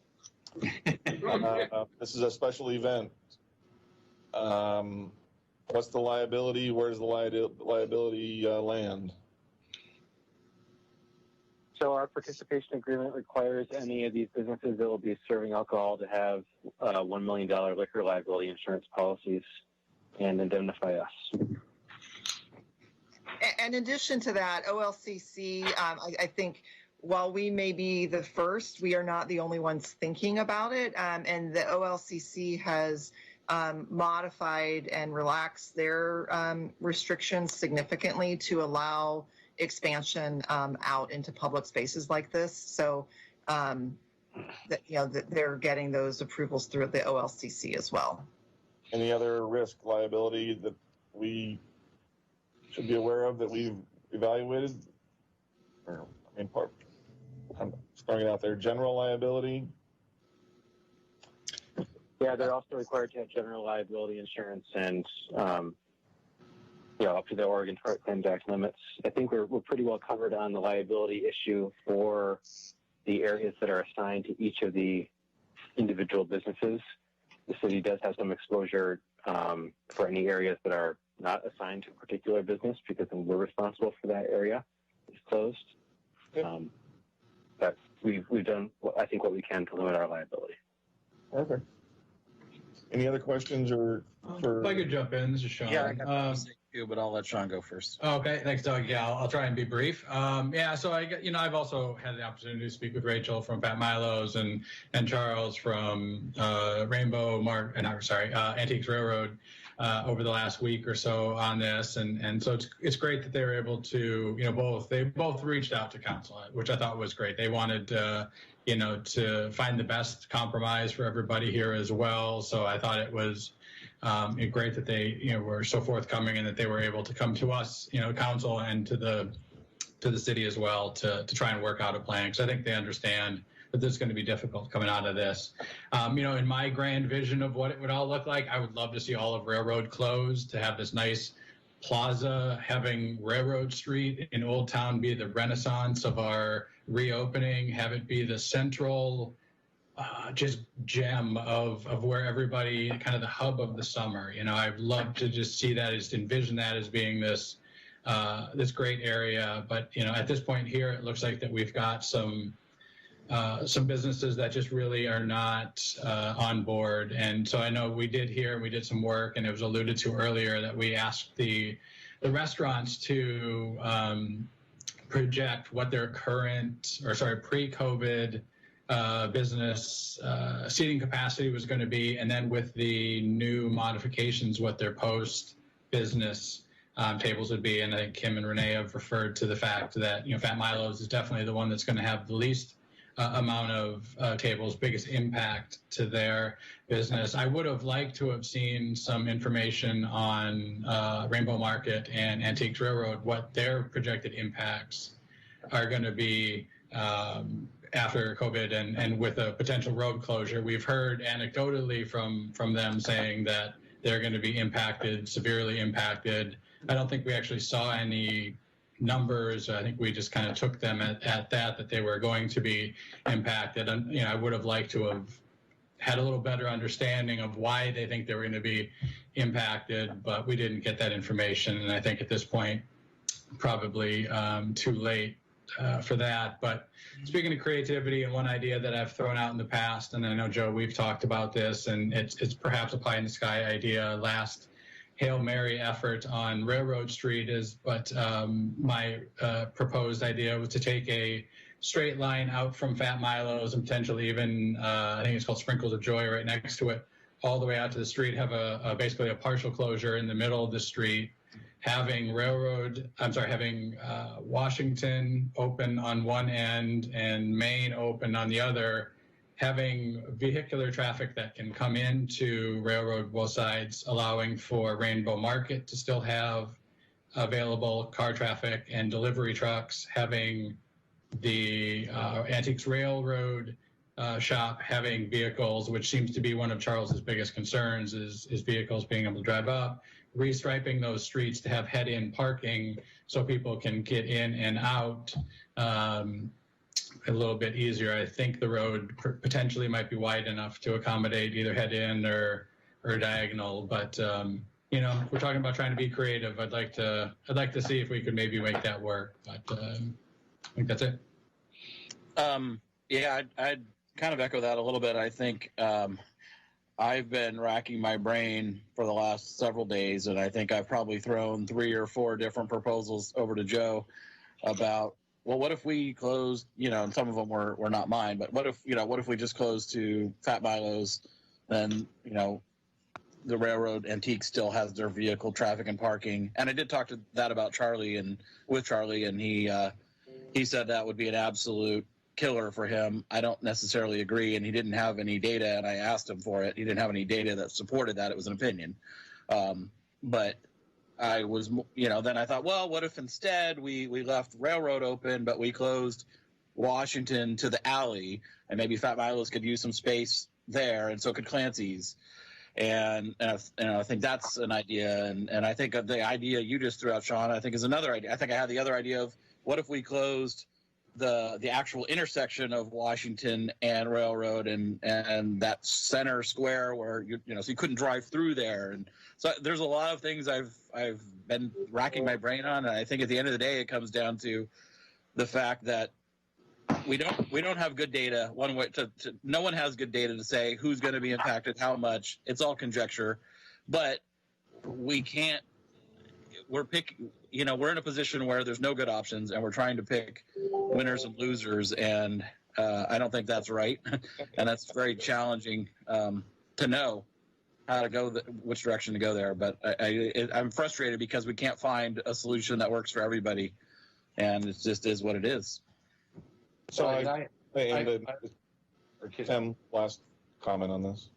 This is a special event. What's the liability? Where's the liability land? So our participation agreement requires any of these businesses that will be serving alcohol to have $1 million liquor liability insurance policies and indemnify us. And in addition to that, OLCC, I think while we may be the first, we are not the only ones thinking about it. And the OLCC has modified and relaxed their restrictions significantly to allow expansion out into public spaces like this. So, they're getting those approvals through the OLCC as well. Any other risk liability that we should be aware of that we've evaluated? I'm throwing it out there. General liability. Yeah, they're also required to have general liability insurance and, up to the Oregon Tort Claims Act limits. I think we're pretty well covered on the liability issue for the areas that are assigned to each of the individual businesses. The city does have some exposure for any areas that are not assigned to a particular business because then we're responsible for that area. It's closed. But we've done, I think, what we can to limit our liability. Okay. Any other questions or? If I could jump in, this is Sean. Yeah, I got to say too, but I'll let Sean go first. Okay, thanks, Doug. Yeah, I'll try and be brief. So I've also had the opportunity to speak with Rachel from Pat Milos and Charles from Antiques Railroad over the last week or so on this, and so it's great that they were able to, they both reached out to council, which I thought was great. They wanted to find the best compromise for everybody here as well. So I thought it was great that they were so forthcoming and that they were able to come to us, council, and to the city as well to try and work out a plan, because I think they understand that this is going to be difficult coming out of this. In my grand vision of what it would all look like, I would love to see all of Railroad closed, to have this nice plaza, having Railroad Street in Old Town be the renaissance of our reopening, have it be the central just gem of where everybody, kind of the hub of the summer. I'd love to just see that, just envision that as being this this great area. But at this point here, it looks like that we've got some businesses that just really are not on board. And so I know we did some work, and it was alluded to earlier that we asked the restaurants to project what their pre-COVID business seating capacity was going to be, and then with the new modifications, what their post-business tables would be. And I think Kim and Renee have referred to the fact that Fat Milos is definitely the one that's going to have the least amount of tables, biggest impact to their business. I would have liked to have seen some information on Rainbow Market and Antiques Railroad, what their projected impacts are going to be after COVID and with a potential road closure. We've heard anecdotally from them saying that they're going to be severely impacted. I don't think we actually saw any numbers. I think we just kind of took them at that they were going to be impacted. And I would have liked to have had a little better understanding of why they think they were going to be impacted, but we didn't get that information. And I think at this point, probably too late for that. But speaking of creativity, and one idea that I've thrown out in the past, and I know, Joe, we've talked about this, and it's perhaps a pie in the sky idea. Last Hail Mary effort on Railroad Street my proposed idea was to take a straight line out from Fat Milo's and potentially even, I think it's called Sprinkles of Joy right next to it, all the way out to the street, have basically a partial closure in the middle of the street, having Washington open on one end and Main open on the other, having vehicular traffic that can come into Railroad both sides, allowing for Rainbow Market to still have available car traffic and delivery trucks, having the Antiques Railroad shop having vehicles, which seems to be one of Charles's biggest concerns, is vehicles being able to drive up, restriping those streets to have head-in parking so people can get in and out a little bit easier. I think the road potentially might be wide enough to accommodate either head-in or diagonal. But if we're talking about trying to be creative, I'd like to see if we could maybe make that work. But I think that's it. Yeah, I'd kind of echo that a little bit. I think I've been racking my brain for the last several days, and I think I've probably thrown 3 or 4 different proposals over to Joe about, well, what if we closed, and some of them were not mine, but what if we just closed to Fat Milo's, then, the Railroad Antique still has their vehicle traffic and parking. And I did talk to that about Charlie and he said that would be an absolute killer for him. I don't necessarily agree, and he didn't have any data, and I asked him for it. He didn't have any data that supported that. It was an opinion. But I was, then I thought, well, what if instead we left Railroad open, but we closed Washington to the alley, and maybe Fat Milo's could use some space there, and so could Clancy's. And I think that's an idea. And I think of the idea you just threw out, Sean, I think is another idea. I think I had the other idea of what if we closed the actual intersection of Washington and Railroad and that center square where so you couldn't drive through there. And so there's a lot of things I've been racking my brain on, and I think at the end of the day it comes down to the fact that we don't have good data. No one has good data to say who's going to be impacted, how much. It's all conjecture, but we can't. We're in a position where there's no good options, and we're trying to pick winners and losers, and I don't think that's right, and that's very challenging to know how to go, which direction to go there. But I'm frustrated because we can't find a solution that works for everybody, and it just is what it is. So Tim, last comment on this.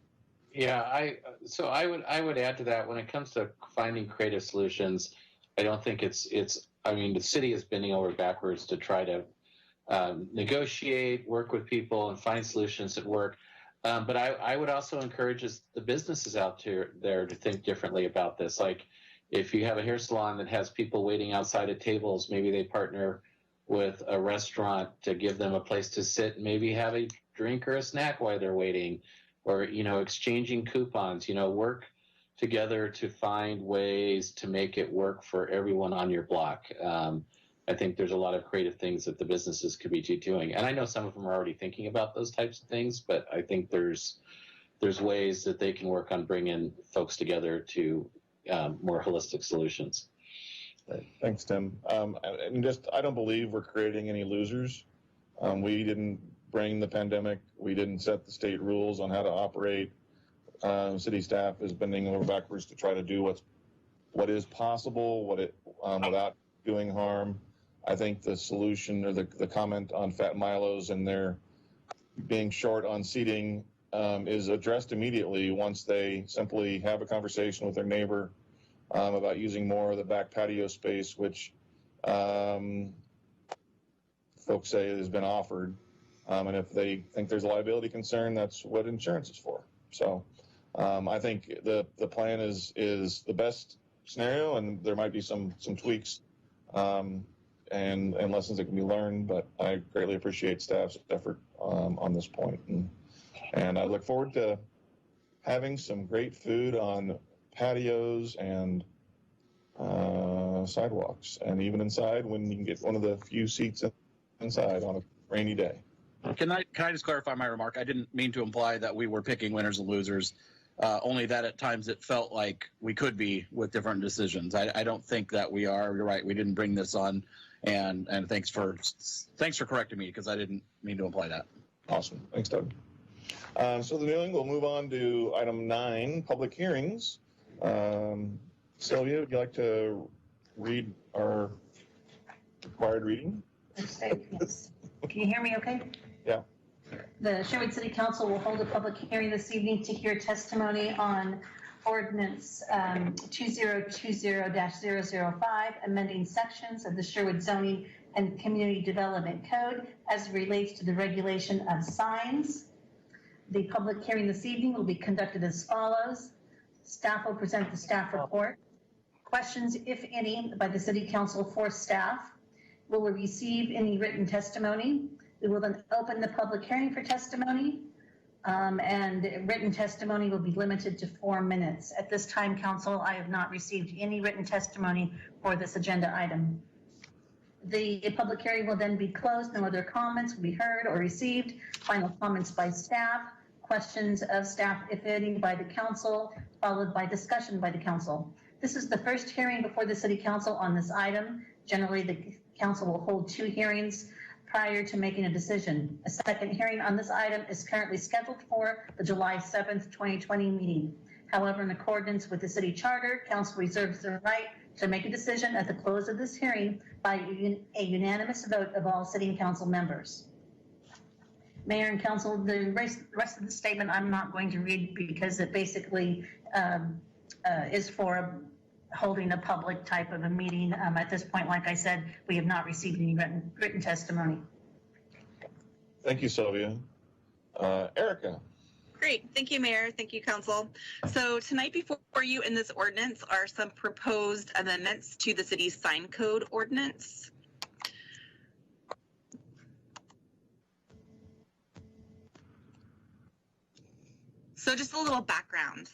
Yeah, I would add to that, when it comes to finding creative solutions, I don't think the city is bending over backwards to try to negotiate, work with people, and find solutions that work. But I would also encourage the businesses out there to think differently about this. Like, if you have a hair salon that has people waiting outside at tables, maybe they partner with a restaurant to give them a place to sit and maybe have a drink or a snack while they're waiting, or exchanging coupons. Work together to find ways to make it work for everyone on your block. I think there's a lot of creative things that the businesses could be doing. And I know some of them are already thinking about those types of things, but I think there's ways that they can work on bringing folks together to more holistic solutions. Thanks, Tim. And I don't believe we're creating any losers. We didn't bring the pandemic. We didn't set the state rules on how to operate. City staff is bending over backwards to try to do what is possible, without doing harm. I think the solution or the comment on Fat Milos and their being short on seating is addressed immediately once they simply have a conversation with their neighbor about using more of the back patio space, which folks say has been offered. And if they think there's a liability concern, that's what insurance is for. So I think the plan is the best scenario, and there might be some tweaks and lessons that can be learned, but I greatly appreciate staff's effort on this point. And I look forward to having some great food on patios and sidewalks, and even inside when you can get one of the few seats inside on a rainy day. Can I just clarify my remark? I didn't mean to imply that we were picking winners and losers, only that at times it felt like we could be with different decisions. I don't think that we are. You're right. We didn't bring this on, and thanks for correcting me, because I didn't mean to imply that. Awesome. Thanks, Doug. So we'll move on to item 9, public hearings. Sylvia, would you like to read our required reading? Yes. Can you hear me okay? Yeah. The Sherwood City Council will hold a public hearing this evening to hear testimony on Ordinance 2020-005, amending sections of the Sherwood Zoning and Community Development Code as it relates to the regulation of signs. The public hearing this evening will be conducted as follows. Staff will present the staff report. Questions, if any, by the City Council for staff. Will we receive any written testimony? We will then open the public hearing for testimony, and written testimony will be limited to 4 minutes. At this time, Council, I have not received any written testimony for this agenda item. The public hearing will then be closed. No other comments will be heard or received. Final comments by staff, questions of staff, if any, by the council, followed by discussion by the council. This is the first hearing before the City Council on this item. Generally, the council will hold 2 hearings prior to making a decision. A second hearing on this item is currently scheduled for the July 7th, 2020 meeting. However, in accordance with the city charter, council reserves the right to make a decision at the close of this hearing by a unanimous vote of all city council members. Mayor and council, the rest of the statement I'm not going to read because it basically is for holding a public type of a meeting. At this point, like I said, we have not received any written testimony. Thank you, Sylvia. Erica. Great. Thank you, Mayor. Thank you, Council. So tonight before you in this ordinance are some proposed amendments to the city's sign code ordinance. So just a little background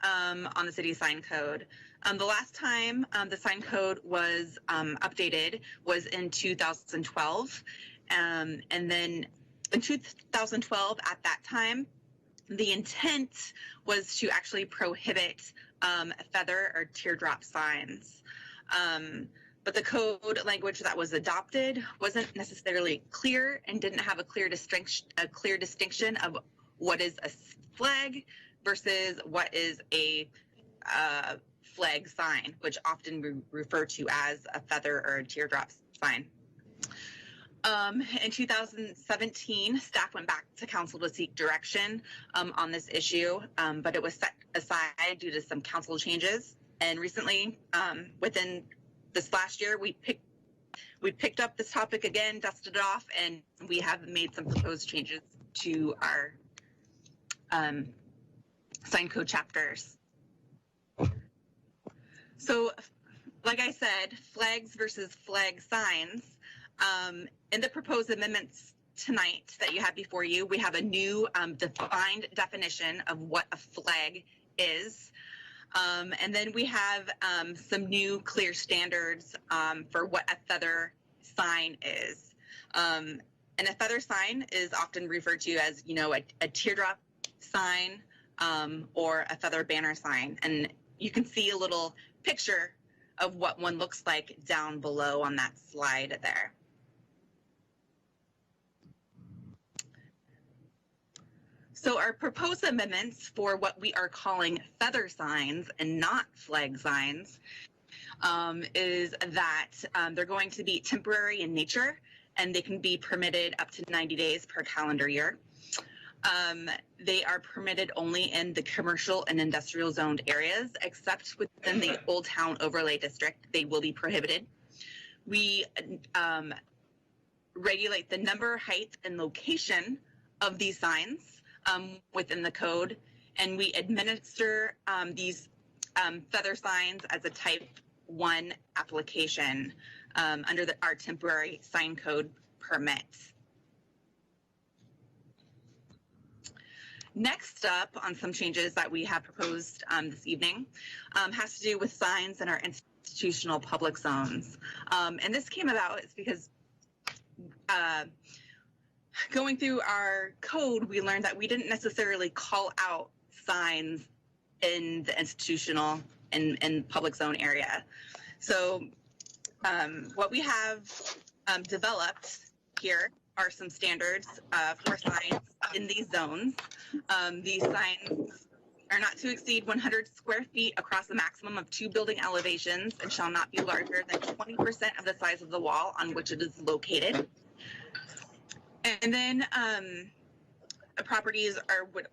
on the city sign code. The last time the sign code was updated was in 2012. And then in 2012, at that time, the intent was to actually prohibit feather or teardrop signs. But the code language that was adopted wasn't necessarily clear and didn't have a clear distinction of what is a flag versus what is a flag sign, which often we refer to as a feather or a teardrop sign. In 2017, staff went back to council to seek direction on this issue, but it was set aside due to some council changes. And recently, within this last year, we picked up this topic again, dusted it off, and we have made some proposed changes to our sign code chapters. So, like I said, flags versus flag signs. In the proposed amendments tonight that you have before you, we have a new defined definition of what a flag is. And then we have some new clear standards for what a feather sign is. And a feather sign is often referred to as, a teardrop sign or a feather banner sign. And you can see a little picture of what one looks like down below on that slide there. So our proposed amendments for what we are calling feather signs and not flag signs is that they're going to be temporary in nature, and they can be permitted up to 90 days per calendar year. They are permitted only in the commercial and industrial zoned areas, except within the Old Town Overlay District. They will be prohibited. We regulate the number, height, and location of these signs within the code, and we administer these feather signs as a type 1 application under our temporary sign code permits. Next up on some changes that we have proposed this evening has to do with signs in our institutional public zones. And this came about is because going through our code, we learned that we didn't necessarily call out signs in the institutional and public zone area. So what we have developed here are some standards for signs in these zones. These signs are not to exceed 100 square feet across a maximum of 2 building elevations and shall not be larger than 20% of the size of the wall on which it is located. And then properties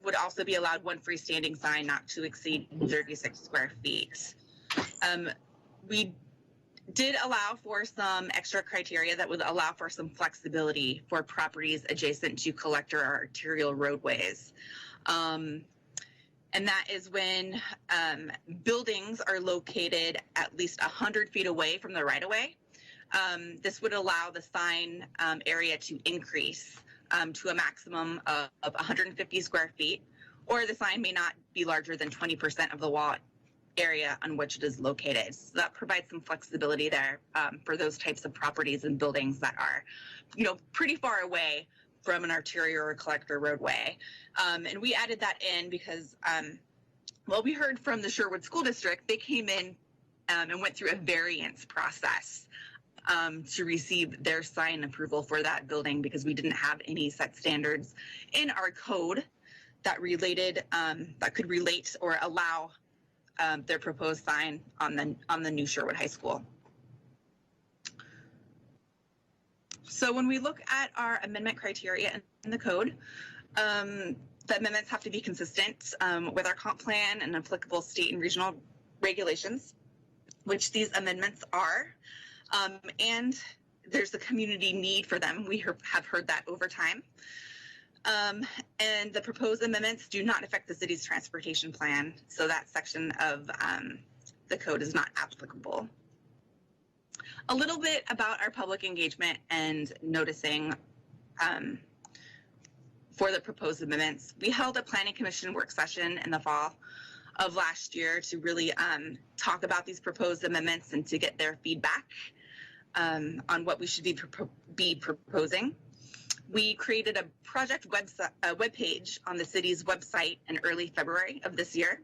would also be allowed 1 freestanding sign not to exceed 36 square feet. We did allow for some extra criteria that would allow for some flexibility for properties adjacent to collector or arterial roadways. And that is when buildings are located at least 100 feet away from the right-of-way. This would allow the sign area to increase to a maximum of 150 square feet, or the sign may not be larger than 20% of the wall area on which it is located. So that provides some flexibility there for those types of properties and buildings that are, pretty far away from an arterial or collector roadway. And we added that in because, we heard from the Sherwood School District. They came in and went through a variance process to receive their sign approval for that building because we didn't have any set standards in our code that related, that could relate or allow their proposed sign on the new Sherwood High School. So when we look at our amendment criteria in the code, the amendments have to be consistent with our comp plan and applicable state and regional regulations, which these amendments are. And there's a community need for them. We have heard that over time. And the proposed amendments do not affect the city's transportation plan, so that section of the code is not applicable. A little bit about our public engagement and noticing for the proposed amendments. We held a planning commission work session in the fall of last year to really talk about these proposed amendments and to get their feedback on what we should be proposing. We created a project webpage on the city's website in early February of this year.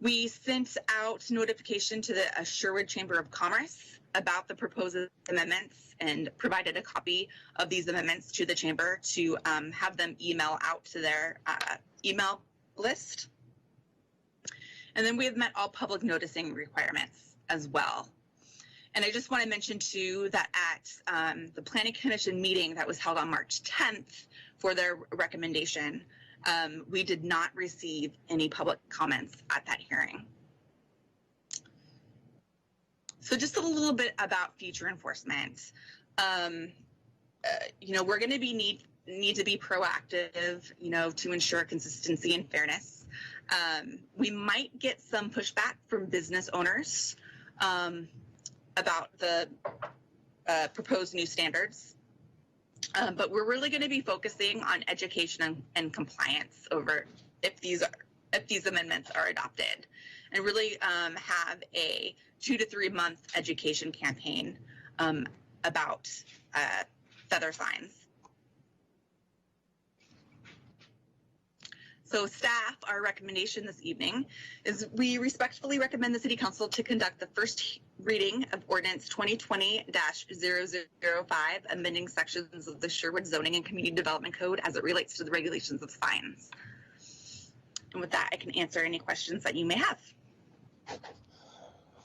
We sent out notification to the Sherwood Chamber of Commerce about the proposed amendments and provided a copy of these amendments to the chamber to have them email out to their email list. And then we have met all public noticing requirements as well. And I just want to mention too that at the Planning Commission meeting that was held on March 10th for their recommendation, we did not receive any public comments at that hearing. So just a little bit about future enforcement. We're going to need to be proactive, to ensure consistency and fairness. We might get some pushback from business owners about the proposed new standards. But we're really going to be focusing on education and compliance over if these amendments are adopted. and really have a 2 to 3 month education campaign about feather signs. So staff, our recommendation this evening is we respectfully recommend the City Council to conduct the first reading of Ordinance 2020-005, amending sections of the Sherwood Zoning and Community Development Code as it relates to the regulations of signs. And with that, I can answer any questions that you may have.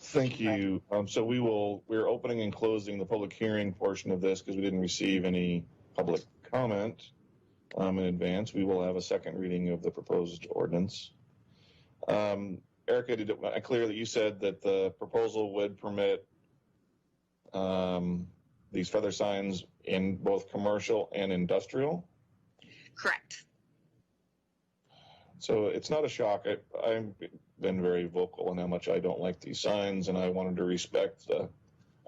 Thank you. So we're opening and closing the public hearing portion of this because we didn't receive any public comment in advance. We will have a second reading of the proposed ordinance. Erica, did I clear that you said that the proposal would permit these feather signs in both commercial and industrial? Correct. So it's not a shock. I've been very vocal on how much I don't like these signs, and I wanted to respect the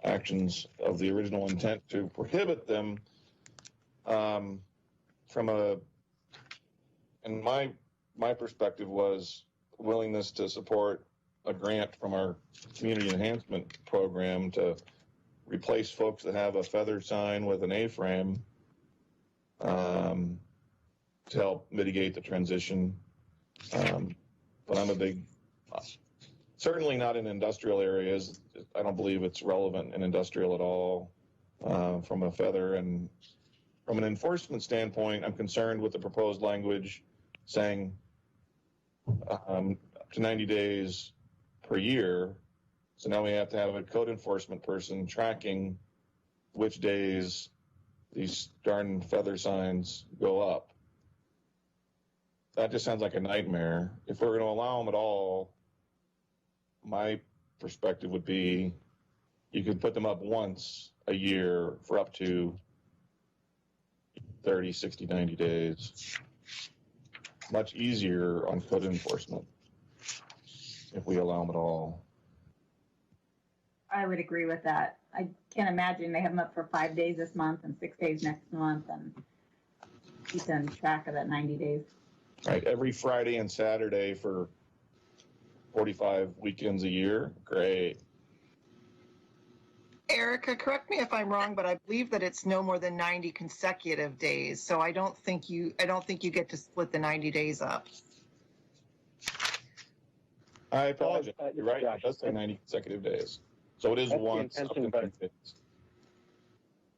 actions of the original intent to prohibit them. And my perspective was willingness to support a grant from our community enhancement program to replace folks that have a feather sign with an A-frame to help mitigate the transition. But I'm a big, certainly not in industrial areas. I don't believe it's relevant in industrial at all from a feather. And from an enforcement standpoint, I'm concerned with the proposed language saying up to 90 days per year. So now we have to have a code enforcement person tracking which days these darn feather signs go up. That just sounds like a nightmare. If we're going to allow them at all, my perspective would be you could put them up once a year for up to 30, 60, 90 days. Much easier on code enforcement if we allow them at all. I would agree with that. I can't imagine they have them up for 5 days this month and 6 days next month and keep them track of that 90 days. Right, every Friday and Saturday for 45 weekends a year. Great. Erica, correct me if I'm wrong, but I believe that it's no more than 90 consecutive days. So I don't think you get to split the 90 days up. I apologize. You're right. It does say 90 consecutive days. So it is once.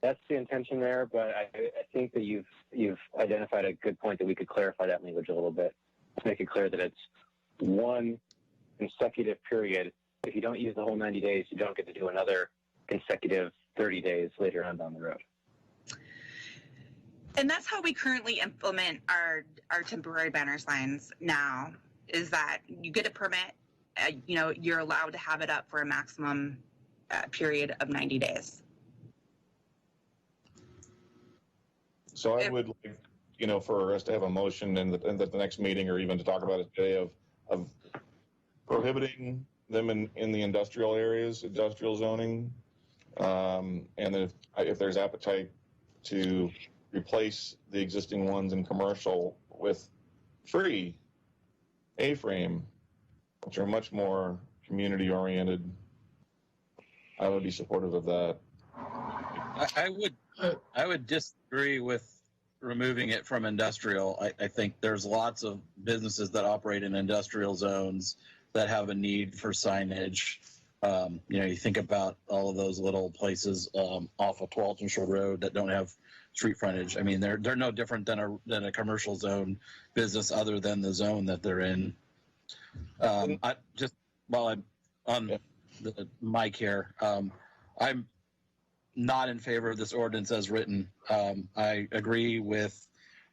That's the intention there, but I think that you've identified a good point that we could clarify that language a little bit. Let's make it clear that it's one consecutive period. If you don't use the whole 90 days, you don't get to do another consecutive 30 days later on down the road. And that's how we currently implement our temporary banner signs now, is that you get a permit, you're allowed to have it up for a maximum period of 90 days. So I would like, for us to have a motion in the next meeting or even to talk about it today of prohibiting them in the industrial areas, industrial zoning. And if there's appetite to replace the existing ones in commercial with free A-frame, which are much more community oriented, I would be supportive of that. I would disagree with removing it from industrial. I think there's lots of businesses that operate in industrial zones that have a need for signage. You think about all of those little places off of Tualatin Shore Road that don't have street frontage. I mean, they're no different than a commercial zone business, other than the zone that they're in. While I'm on the mic here, I'm not in favor of this ordinance as written. I agree with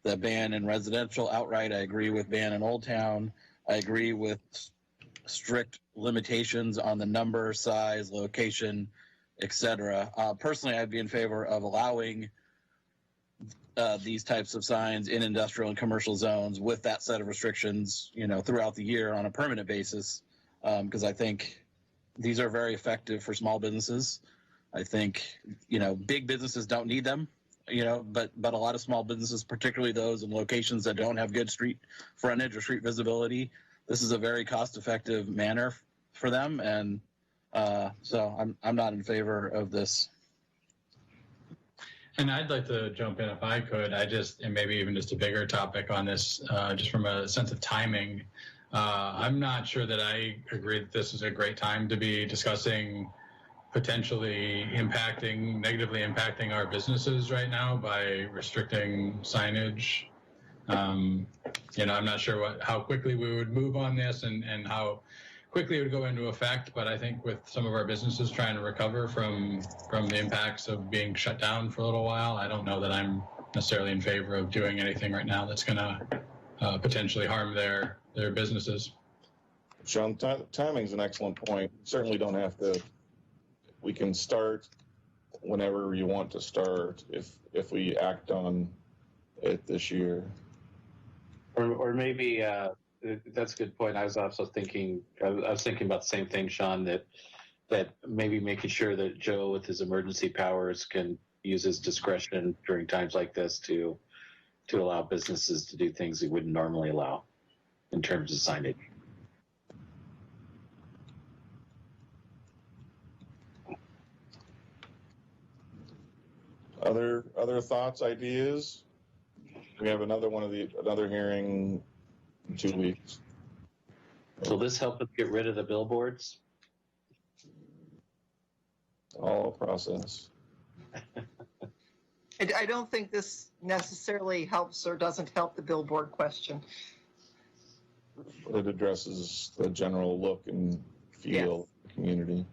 the ban in residential outright. I agree with ban in Old Town. I agree with strict limitations on the number, size, location, etc. Personally, I'd be in favor of allowing these types of signs in industrial and commercial zones with that set of restrictions, throughout the year on a permanent basis, because I think these are very effective for small businesses. I think, big businesses don't need them, but a lot of small businesses, particularly those in locations that don't have good street frontage or street visibility, this is a very cost-effective manner for them, and so I'm not in favor of this. And I'd like to jump in if I could. And maybe even just a bigger topic on this, just from a sense of timing. I'm not sure that I agree that this is a great time to be discussing potentially negatively impacting our businesses right now by restricting signage. I'm not sure how quickly we would move on this and how quickly it would go into effect, but I think with some of our businesses trying to recover from the impacts of being shut down for a little while, I don't know that I'm necessarily in favor of doing anything right now that's going to potentially harm their businesses. Sean, timing is an excellent point. Certainly don't have to. We can start whenever you want to start if we act on it this year. Or maybe that's a good point. I was also thinking about the same thing, Sean, that maybe making sure that Joe with his emergency powers can use his discretion during times like this to allow businesses to do things he wouldn't normally allow in terms of signage. Other thoughts, ideas? We have another hearing in 2 weeks. Will this help us get rid of the billboards? All process. I don't think this necessarily helps or doesn't help the billboard question. It addresses the general look and feel of the community.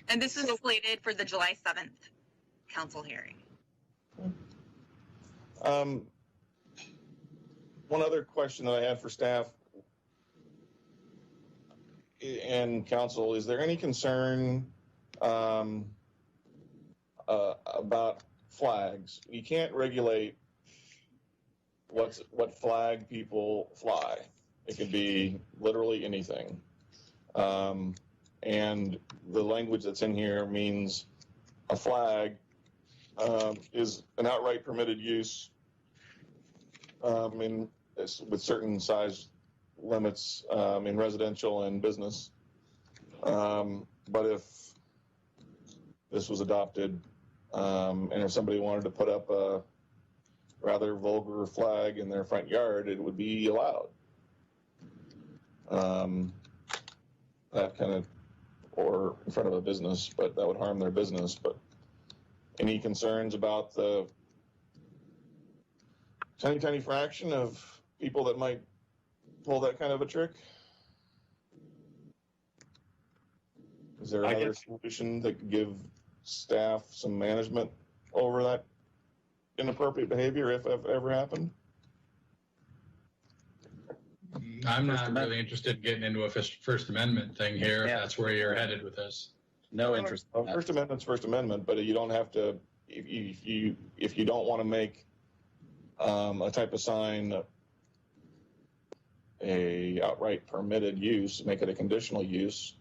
And this is slated for the July 7th council hearing. One other question that I had for staff and council, is there any concern about flags? You can't regulate what flag people fly. It could be literally anything. And the language that's in here means a flag is an outright permitted use with certain size limits in residential and business. But if this was adopted and if somebody wanted to put up a rather vulgar flag in their front yard, it would be allowed. That kind of, or in front of a business, but that would harm their business. But any concerns about the tiny fraction of people that might pull that kind of a trick? Is there another solution that could give staff some management over that inappropriate behavior if it ever happened? I'm not really interested in getting into a First Amendment thing here. Yeah. If that's where you're headed with this. No interest. Well, First Amendment's First Amendment, but you don't have to. If you don't want to make a type of sign a outright permitted use, make it a conditional use,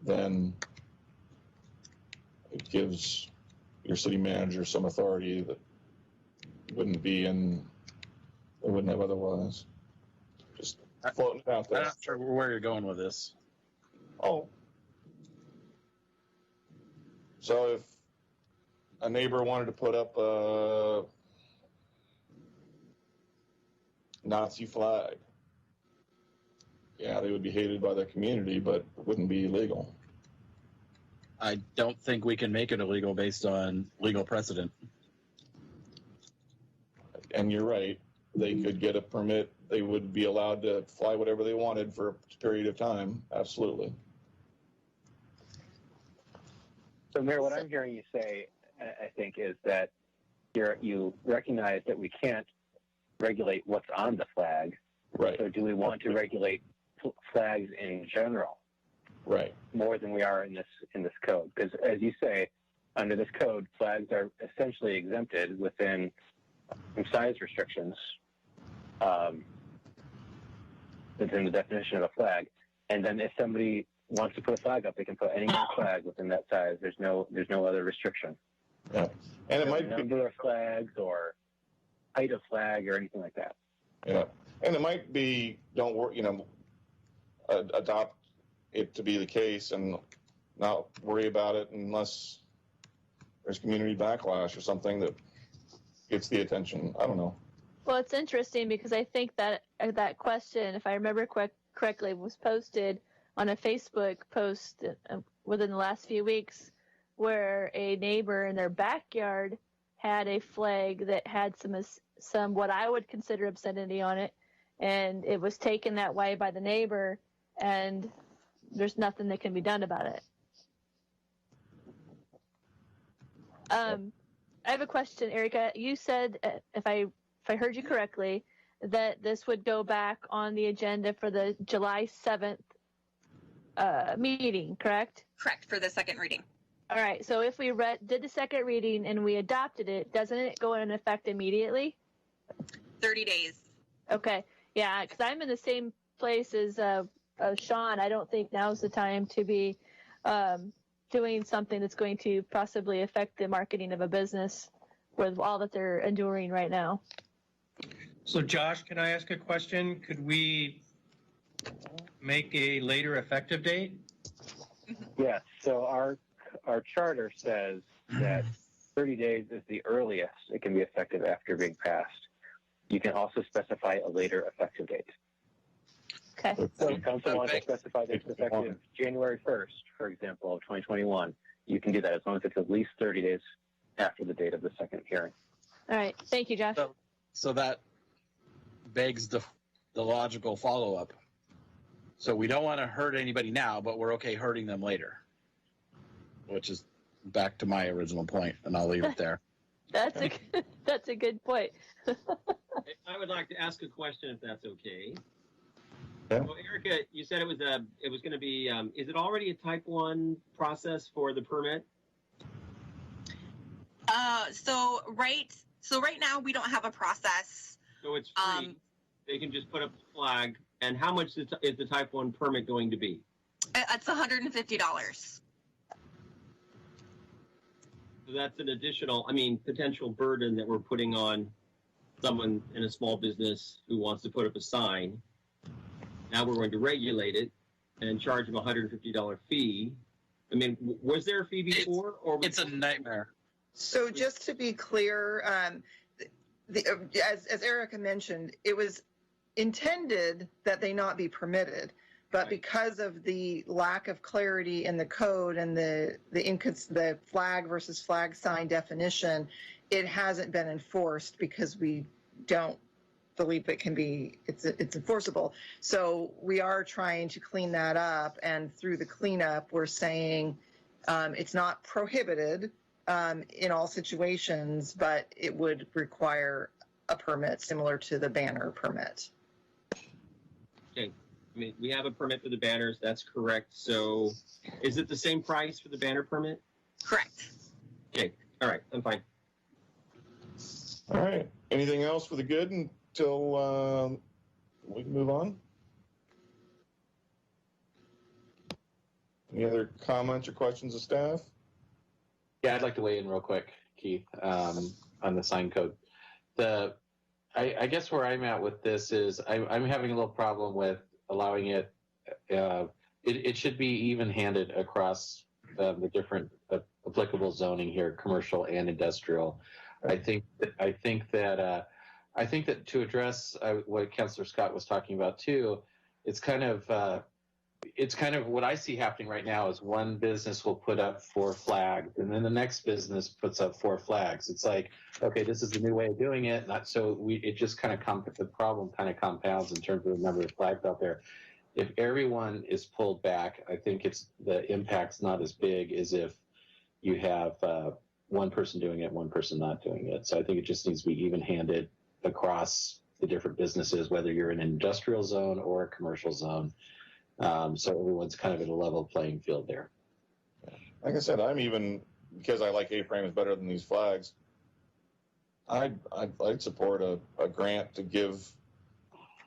then it gives your city manager some authority that wouldn't have otherwise. Just floating it out there. I'm not sure where you're going with this. Oh. So if a neighbor wanted to put up a Nazi flag, yeah, they would be hated by the community, but it wouldn't be illegal. I don't think we can make it illegal based on legal precedent. And you're right. They could get a permit. They would be allowed to fly whatever they wanted for a period of time. Absolutely. So, Mayor, what I'm hearing you say, I think, is that you recognize that we can't regulate what's on the flag. Right. So do we want to regulate flags in general? Right. More than we are in this code? Because as you say, under this code, flags are essentially exempted within some size restrictions within the definition of a flag. And then if somebody wants to put a flag up, they can put any flag within that size. There's no other restriction. Yeah. And it might be number of flags or height of flag or anything like that. Yeah. And it might be, don't worry, adopt it to be the case and not worry about it unless there's community backlash or something that gets the attention. I don't know. Well, it's interesting because I think that that question, if I remember correctly, was posted on a Facebook post within the last few weeks, where a neighbor in their backyard had a flag that had some what I would consider obscenity on it, and it was taken that way by the neighbor, and there's nothing that can be done about it. I have a question, Erica. You said, if I heard you correctly, that this would go back on the agenda for the July 7th meeting, correct? Correct, for the second reading. All right, so if we did the second reading and we adopted it, doesn't it go into effect immediately? 30 days. Okay, yeah, because I'm in the same place as Sean. I don't think now's the time to be doing something that's going to possibly affect the marketing of a business with all that they're enduring right now. So Josh, can I ask a question? Could we make a later effective date? Yes. So our charter says that 30 days is the earliest it can be effective after being passed. You can also specify a later effective date. Okay. So if council wants to specify that it's effective January 1st, for example, of 2021, you can do that as long as it's at least 30 days after the date of the second hearing. All right. Thank you, Josh. So that begs the logical follow-up. So we don't want to hurt anybody now, but we're okay hurting them later, which is back to my original point, and I'll leave it there. That's a good point. I would like to ask a question, if that's okay. Yeah. So, Erica, you said it was going to be. Is it already a Type 1 process for the permit? So right now we don't have a process. So it's free. They can just put up the flag. And how much is the Type 1 permit going to be? It's $150. So that's an additional, potential burden that we're putting on someone in a small business who wants to put up a sign. Now we're going to regulate it and charge them a $150 fee. Was there a fee before? It's a nightmare. So just to be clear, as Erica mentioned, it was intended that they not be permitted, but because of the lack of clarity in the code and the flag versus flag sign definition, it hasn't been enforced because we don't believe it's enforceable. So we are trying to clean that up, and through the cleanup, we're saying it's not prohibited in all situations, but it would require a permit similar to the banner permit. Okay. We have a permit for the banners. That's correct. So is it the same price for the banner permit? Correct. Okay. All right. I'm fine. All right. Anything else for the good until we can move on? Any other comments or questions of staff? Yeah, I'd like to weigh in real quick, Keith, on the sign code. I guess where I'm at with this is I'm having a little problem with allowing it. It should be even-handed across the different applicable zoning here, commercial and industrial. I think that to address what Councilor Scott was talking about too, it's kind of what I see happening right now is one business will put up 4 flags, and then the next business puts up 4 flags. It's like, okay, this is the new way of doing it. It just kind of the problem kind of compounds in terms of the number of flags out there. If everyone is pulled back, I think the impact's not as big as if you have one person doing it, one person not doing it. So I think it just needs to be even-handed across the different businesses, whether you're in an industrial zone or a commercial zone. So everyone's kind of at a level playing field there. Like I said, because I like A-frames better than these flags, I'd support a grant to give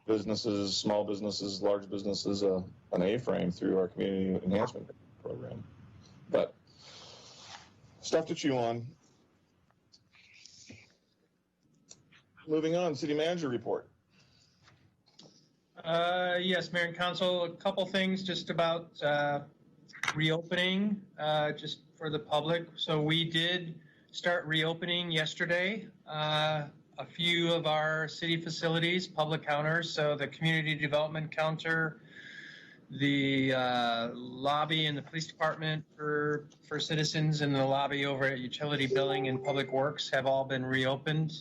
businesses, small businesses, large businesses, an A-frame through our community enhancement program. But stuff to chew on. Moving on, city manager report. Yes, Mayor and Council, a couple things just about reopening, just for the public. So we did start reopening yesterday. A few of our city facilities, public counters, so the community development counter, the lobby in the police department for citizens, and the lobby over at utility billing and public works have all been reopened.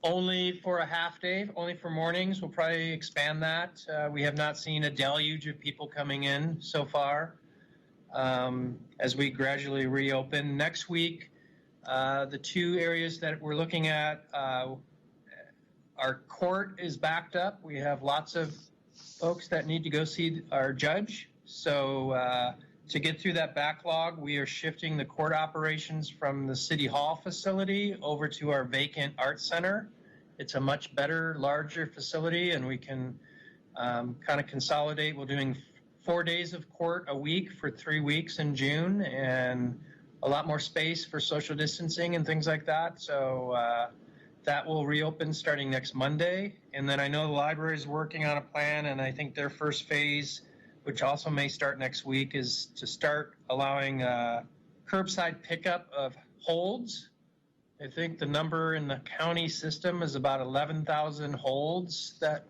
Only for a half day, only for mornings. We'll probably expand that. We have not seen a deluge of people coming in so far. As we gradually reopen next week, the two areas that we're looking at, our court is backed up. We have lots of folks that need to go see our judge. So to get through that backlog, we are shifting the court operations from the City Hall facility over to our vacant art center. It's a much better, larger facility, and we can kind of consolidate. We're doing 4 days of court a week for 3 weeks in June, and a lot more space for social distancing and things like that. So that will reopen starting next Monday. And then I know the library is working on a plan, and I think their first phase, which also may start next week, is to start allowing curbside pickup of holds. I think the number in the county system is about 11,000 holds that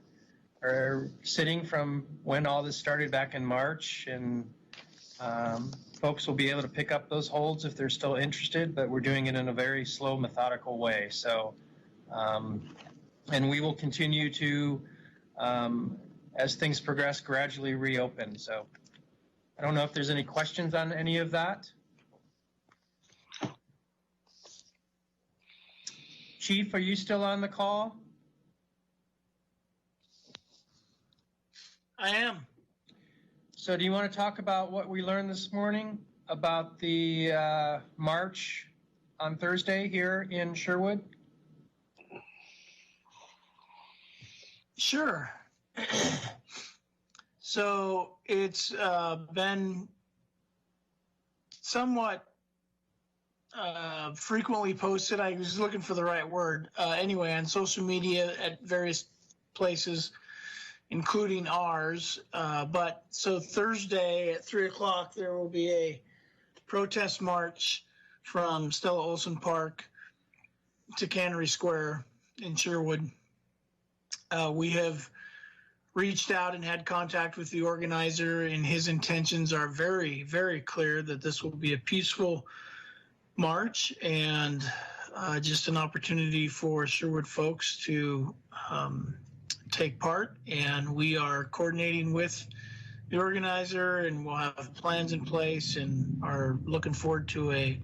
are sitting from when all this started back in March. And folks will be able to pick up those holds if they're still interested, but we're doing it in a very slow, methodical way. So, and we will continue to, as things progress, gradually reopen. So I don't know if there's any questions on any of that. Chief, are you still on the call? I am. So do you want to talk about what we learned this morning about the march on Thursday here in Sherwood? Sure. So it's been somewhat frequently posted. I was looking for the right word. Anyway, on social media at various places, including ours. But so Thursday at 3 o'clock, there will be a protest march from Stella Olson Park to Cannery Square in Sherwood. We have reached out and had contact with the organizer, and his intentions are very, very clear that this will be a peaceful march and just an opportunity for Sherwood folks to take part. And we are coordinating with the organizer, and we'll have plans in place and are looking forward to a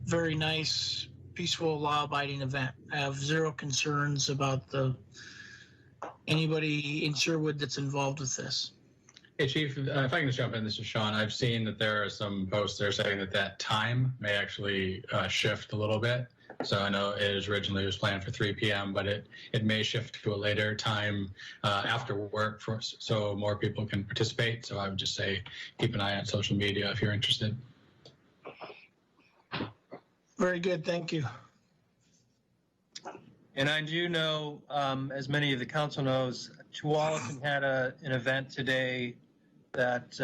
very nice, peaceful, law-abiding event. I have zero concerns about anybody in Sherwood that's involved with this. Hey, Chief, if I can just jump in, this is Sean. I've seen that there are some posts there saying that time may actually shift a little bit. So I know it originally was planned for 3 p.m., but it may shift to a later time after work so more people can participate. So I would just say keep an eye on social media if you're interested. Very good. Thank you. And I do know, as many of the council knows, Tualatin had an event today that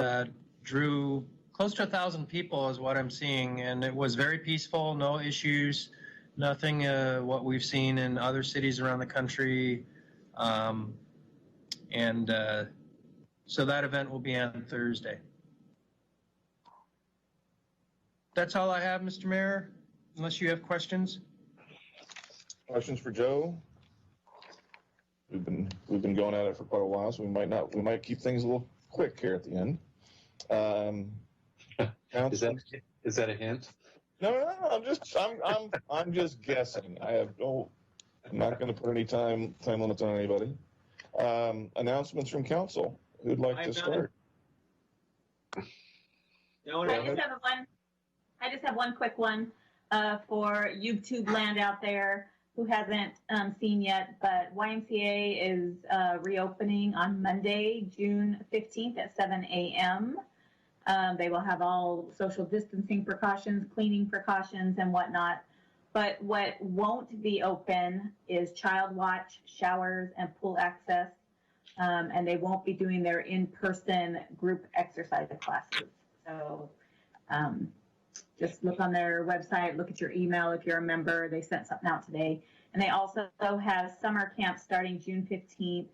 drew close to 1,000 people is what I'm seeing. And it was very peaceful, no issues, nothing what we've seen in other cities around the country. So that event will be on Thursday. That's all I have, Mr. Mayor, unless you have questions. Questions for Joe? We've been going at it for quite a while, so we might keep things a little quick here at the end. Is that a hint? No. I'm just guessing. I'm not going to put any time limits on anybody. Announcements from council. Who'd like to start? I just have one quick one for YouTube land out there who hasn't seen yet, but YMCA is reopening on Monday, June 15th at 7 a.m. They will have all social distancing precautions, cleaning precautions, and whatnot. But what won't be open is child watch, showers, and pool access. and they won't be doing their in-person group exercise classes. So just look on their website, look at your email if you're a member. They sent something out today. And they also have summer camp starting June 15th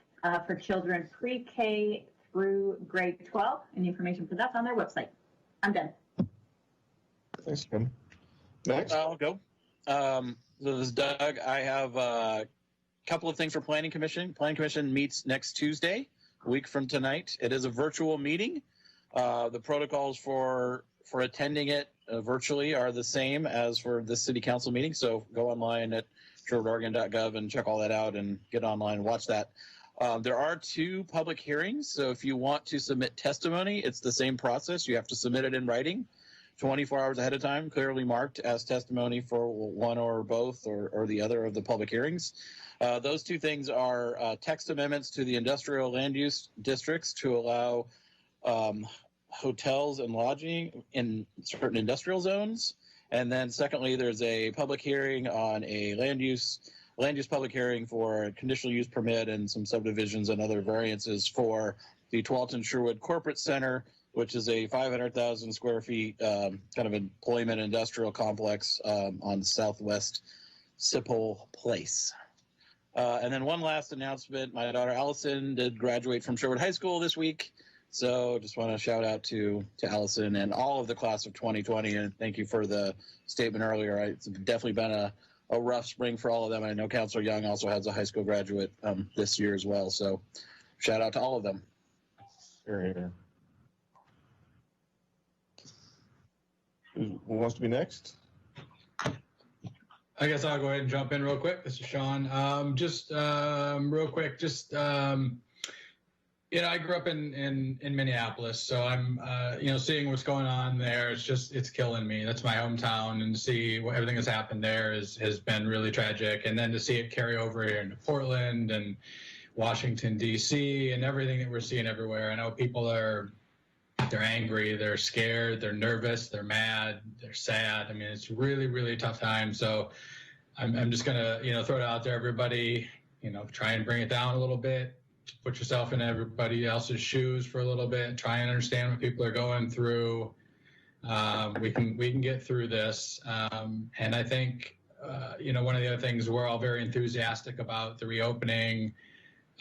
for children pre-K through grade 12, and information for that's on their website. I'm done. Thanks, Kim. Next. I'll go. So this is Doug. I have a couple of things for Planning Commission. Planning Commission meets next Tuesday, a week from tonight. It is a virtual meeting. The protocols for attending it virtually are the same as for the city council meeting. So go online at sherwoodoregon.gov and check all that out and get online and watch that. There are 2 public hearings. So if you want to submit testimony, it's the same process. You have to submit it in writing 24 hours ahead of time, clearly marked as testimony for one or both or the other of the public hearings. Those 2 things are text amendments to the industrial land use districts to allow hotels and lodging in certain industrial zones. And then secondly, there's a public hearing on a land use public hearing for a conditional use permit and some subdivisions and other variances for the Tualatin Sherwood Corporate Center, which is a 500,000 square feet kind of employment industrial complex on Southwest Sipple Place. And then one last announcement. My daughter Allison did graduate from Sherwood High School this week. So just want to shout out to Allison and all of the class of 2020. And thank you for the statement earlier. It's definitely been a rough spring for all of them. I know Councilor Young also has a high school graduate this year as well. So shout out to all of them. Here. Who wants to be next? I guess I'll go ahead and jump in real quick. This is Sean. Real quick, I grew up in Minneapolis, so I'm, seeing what's going on there. It's killing me. That's my hometown, and to see everything that's happened there has been really tragic. And then to see it carry over here into Portland and Washington, D.C., and everything that we're seeing everywhere. I know people they're angry, they're scared, they're nervous, they're mad, they're sad. I mean, it's really, really tough time. So I'm just going to, throw it out there, everybody, try and bring it down a little bit. Put yourself in everybody else's shoes for a little bit. Try and understand what people are going through. We can get through this. And I think, one of the other things we're all very enthusiastic about the reopening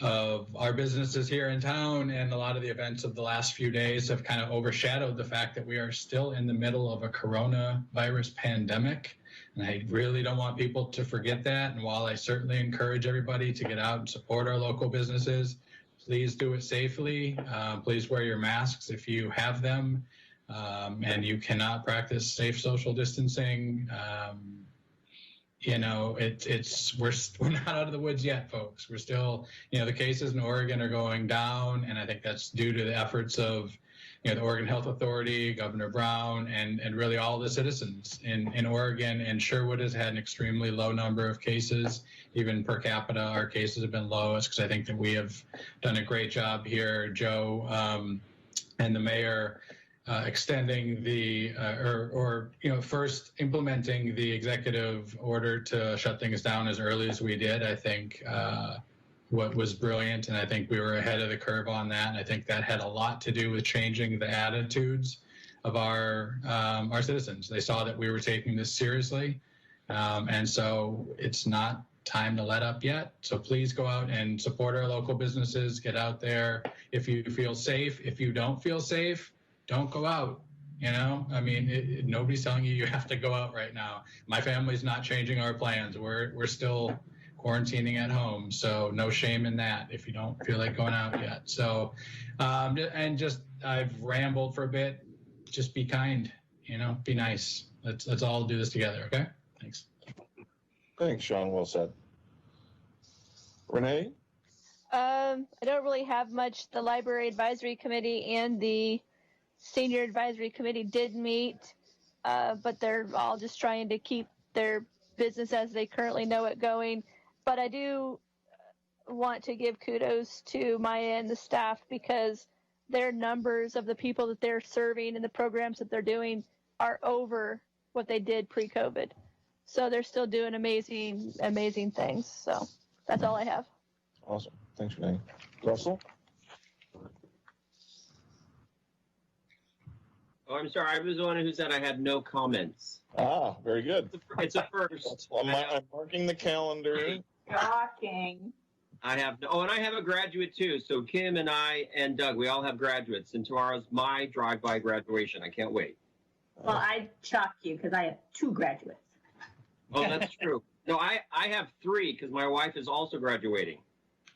of our businesses here in town, and a lot of the events of the last few days have kind of overshadowed the fact that we are still in the middle of a coronavirus pandemic. And I really don't want people to forget that. And while I certainly encourage everybody to get out and support our local businesses, please do it safely. Please wear your masks if you have them. And you cannot practice safe social distancing. We're not out of the woods yet, folks. We're still, the cases in Oregon are going down. And I think that's due to the efforts of the Oregon Health Authority, Governor Brown, and really all the citizens in Oregon. And Sherwood has had an extremely low number of cases. Even per capita, our cases have been lowest because I think that we have done a great job here, Joe and the mayor, extending the first implementing the executive order to shut things down as early as we did. I think what was brilliant, and I think we were ahead of the curve on that. And I think that had a lot to do with changing the attitudes of our citizens. They saw that we were taking this seriously, and so it's not time to let up yet. So please go out and support our local businesses. Get out there if you feel safe. If you don't feel safe, don't go out. Nobody's telling you have to go out right now. My family's not changing our plans. We're still quarantining at home, so no shame in that if you don't feel like going out yet. So, I've rambled for a bit. Just be kind, be nice. Let's all do this together, okay? Thanks. Thanks, Sean. Well said. Renee? I don't really have much. The Library Advisory Committee and the Senior Advisory Committee did meet, but they're all just trying to keep their business as they currently know it going. But I do want to give kudos to Maya and the staff because their numbers of the people that they're serving and the programs that they're doing are over what they did pre-COVID. So they're still doing amazing things. So that's all I have. Awesome. Thanks, Renee. Russell? Oh, I'm sorry. I was the one who said I had no comments. Ah, very good. It's a first. I'm marking the calendar. Shocking. I have and I have a graduate too. So Kim and I and Doug, we all have graduates, and tomorrow's my drive-by graduation. I can't wait. Well, I shock you because I have 2 graduates. Oh, that's true. No, I have 3 because my wife is also graduating.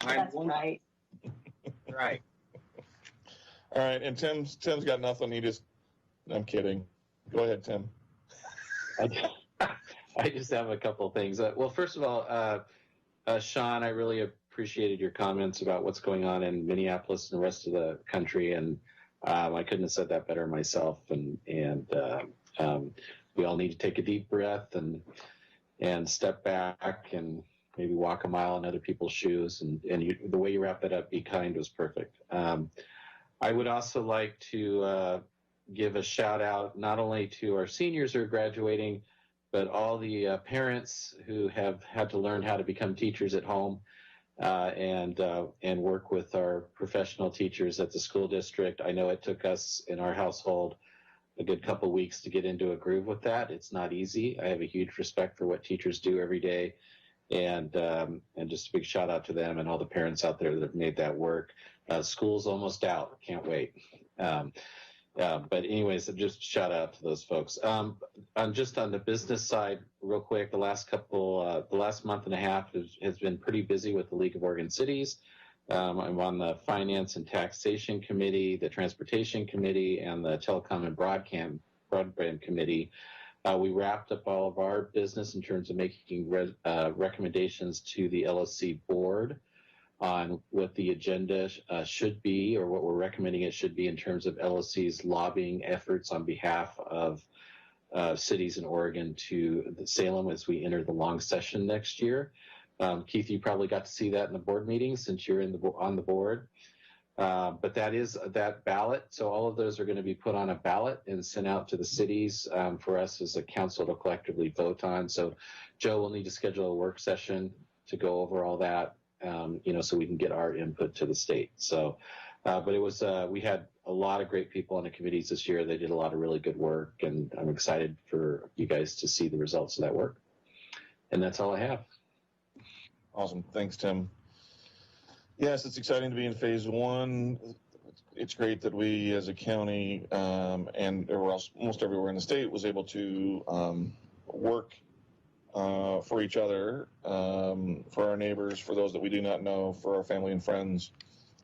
That's right. Right. All right, and Tim's got nothing. I'm kidding. Go ahead, Tim. I just have a couple of things. Well, first of all, Sean, I really appreciated your comments about what's going on in Minneapolis and the rest of the country, and I couldn't have said that better myself. And we all need to take a deep breath and step back and maybe walk a mile in other people's shoes. And the way you wrap that up, be kind, was perfect. I would also like to give a shout out not only to our seniors who are graduating, but all the parents who have had to learn how to become teachers at home and work with our professional teachers at the school district. I know it took us in our household a good couple weeks to get into a groove with that. It's not easy. I have a huge respect for what teachers do every day, and just a big shout out to them and all the parents out there that have made that work. School's almost out. Can't wait. But anyways, just shout out to those folks. Just on the business side, real quick, the last month and a half has been pretty busy with the League of Oregon Cities. I'm on the Finance and Taxation Committee, the Transportation Committee, and the Telecom and Broadband Committee. We wrapped up all of our business in terms of making recommendations to the LSC board on what the agenda should be, or what we're recommending it should be in terms of LSC's lobbying efforts on behalf of cities in Oregon to Salem as we enter the long session next year. Keith, you probably got to see that in the board meeting since you're on the board. But that is that ballot. So all of those are going to be put on a ballot and sent out to the cities for us as a council to collectively vote on. So Joe will need to schedule a work session to go over all that, so we can get our input to the state. So, but it was, we had a lot of great people on the committees this year. They did a lot of really good work, and I'm excited for you guys to see the results of that work. And that's all I have. Awesome. Thanks, Tim. Yes, it's exciting to be in phase 1. It's great that we as a county and everywhere else, almost everywhere in the state, was able to work for each other, for our neighbors, for those that we do not know, for our family and friends,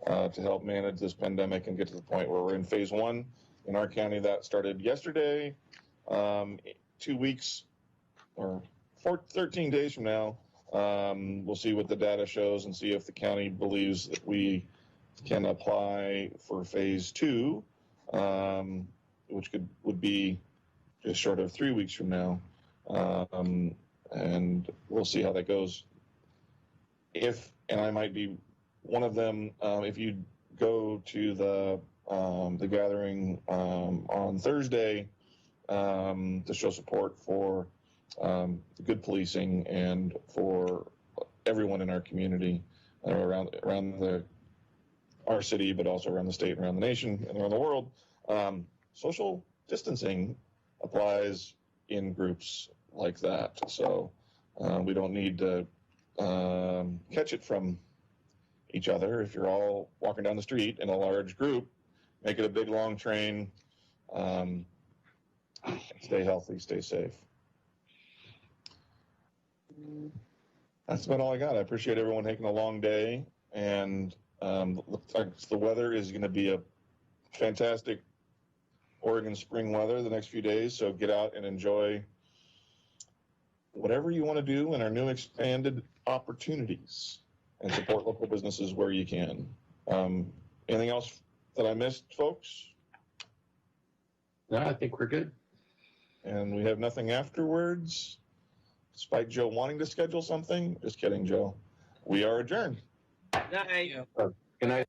to help manage this pandemic and get to the point where we're in phase 1 in our county. That started yesterday. 2 weeks or 13 days from now, we'll see what the data shows and see if the county believes that we can apply for phase 2, which would be just short of 3 weeks from now. And we'll see how that goes. And I might be one of them, if you go to the gathering on Thursday to show support for good policing and for everyone in our community around our city, but also around the state and around the nation and around the world. Social distancing applies in groups like that. So we don't need to catch it from each other. If you're all walking down the street in a large group, make it a big long train. Stay healthy, stay safe. That's about all I got. I appreciate everyone taking a long day, and looks like the weather is going to be a fantastic Oregon spring weather the next few days, so get out and enjoy whatever you want to do in our new expanded opportunities and support local businesses where you can. Anything else that I missed, folks? No, I think we're good. And we have nothing afterwards, despite Joe wanting to schedule something. Just kidding, Joe. We are adjourned. Night. Good night.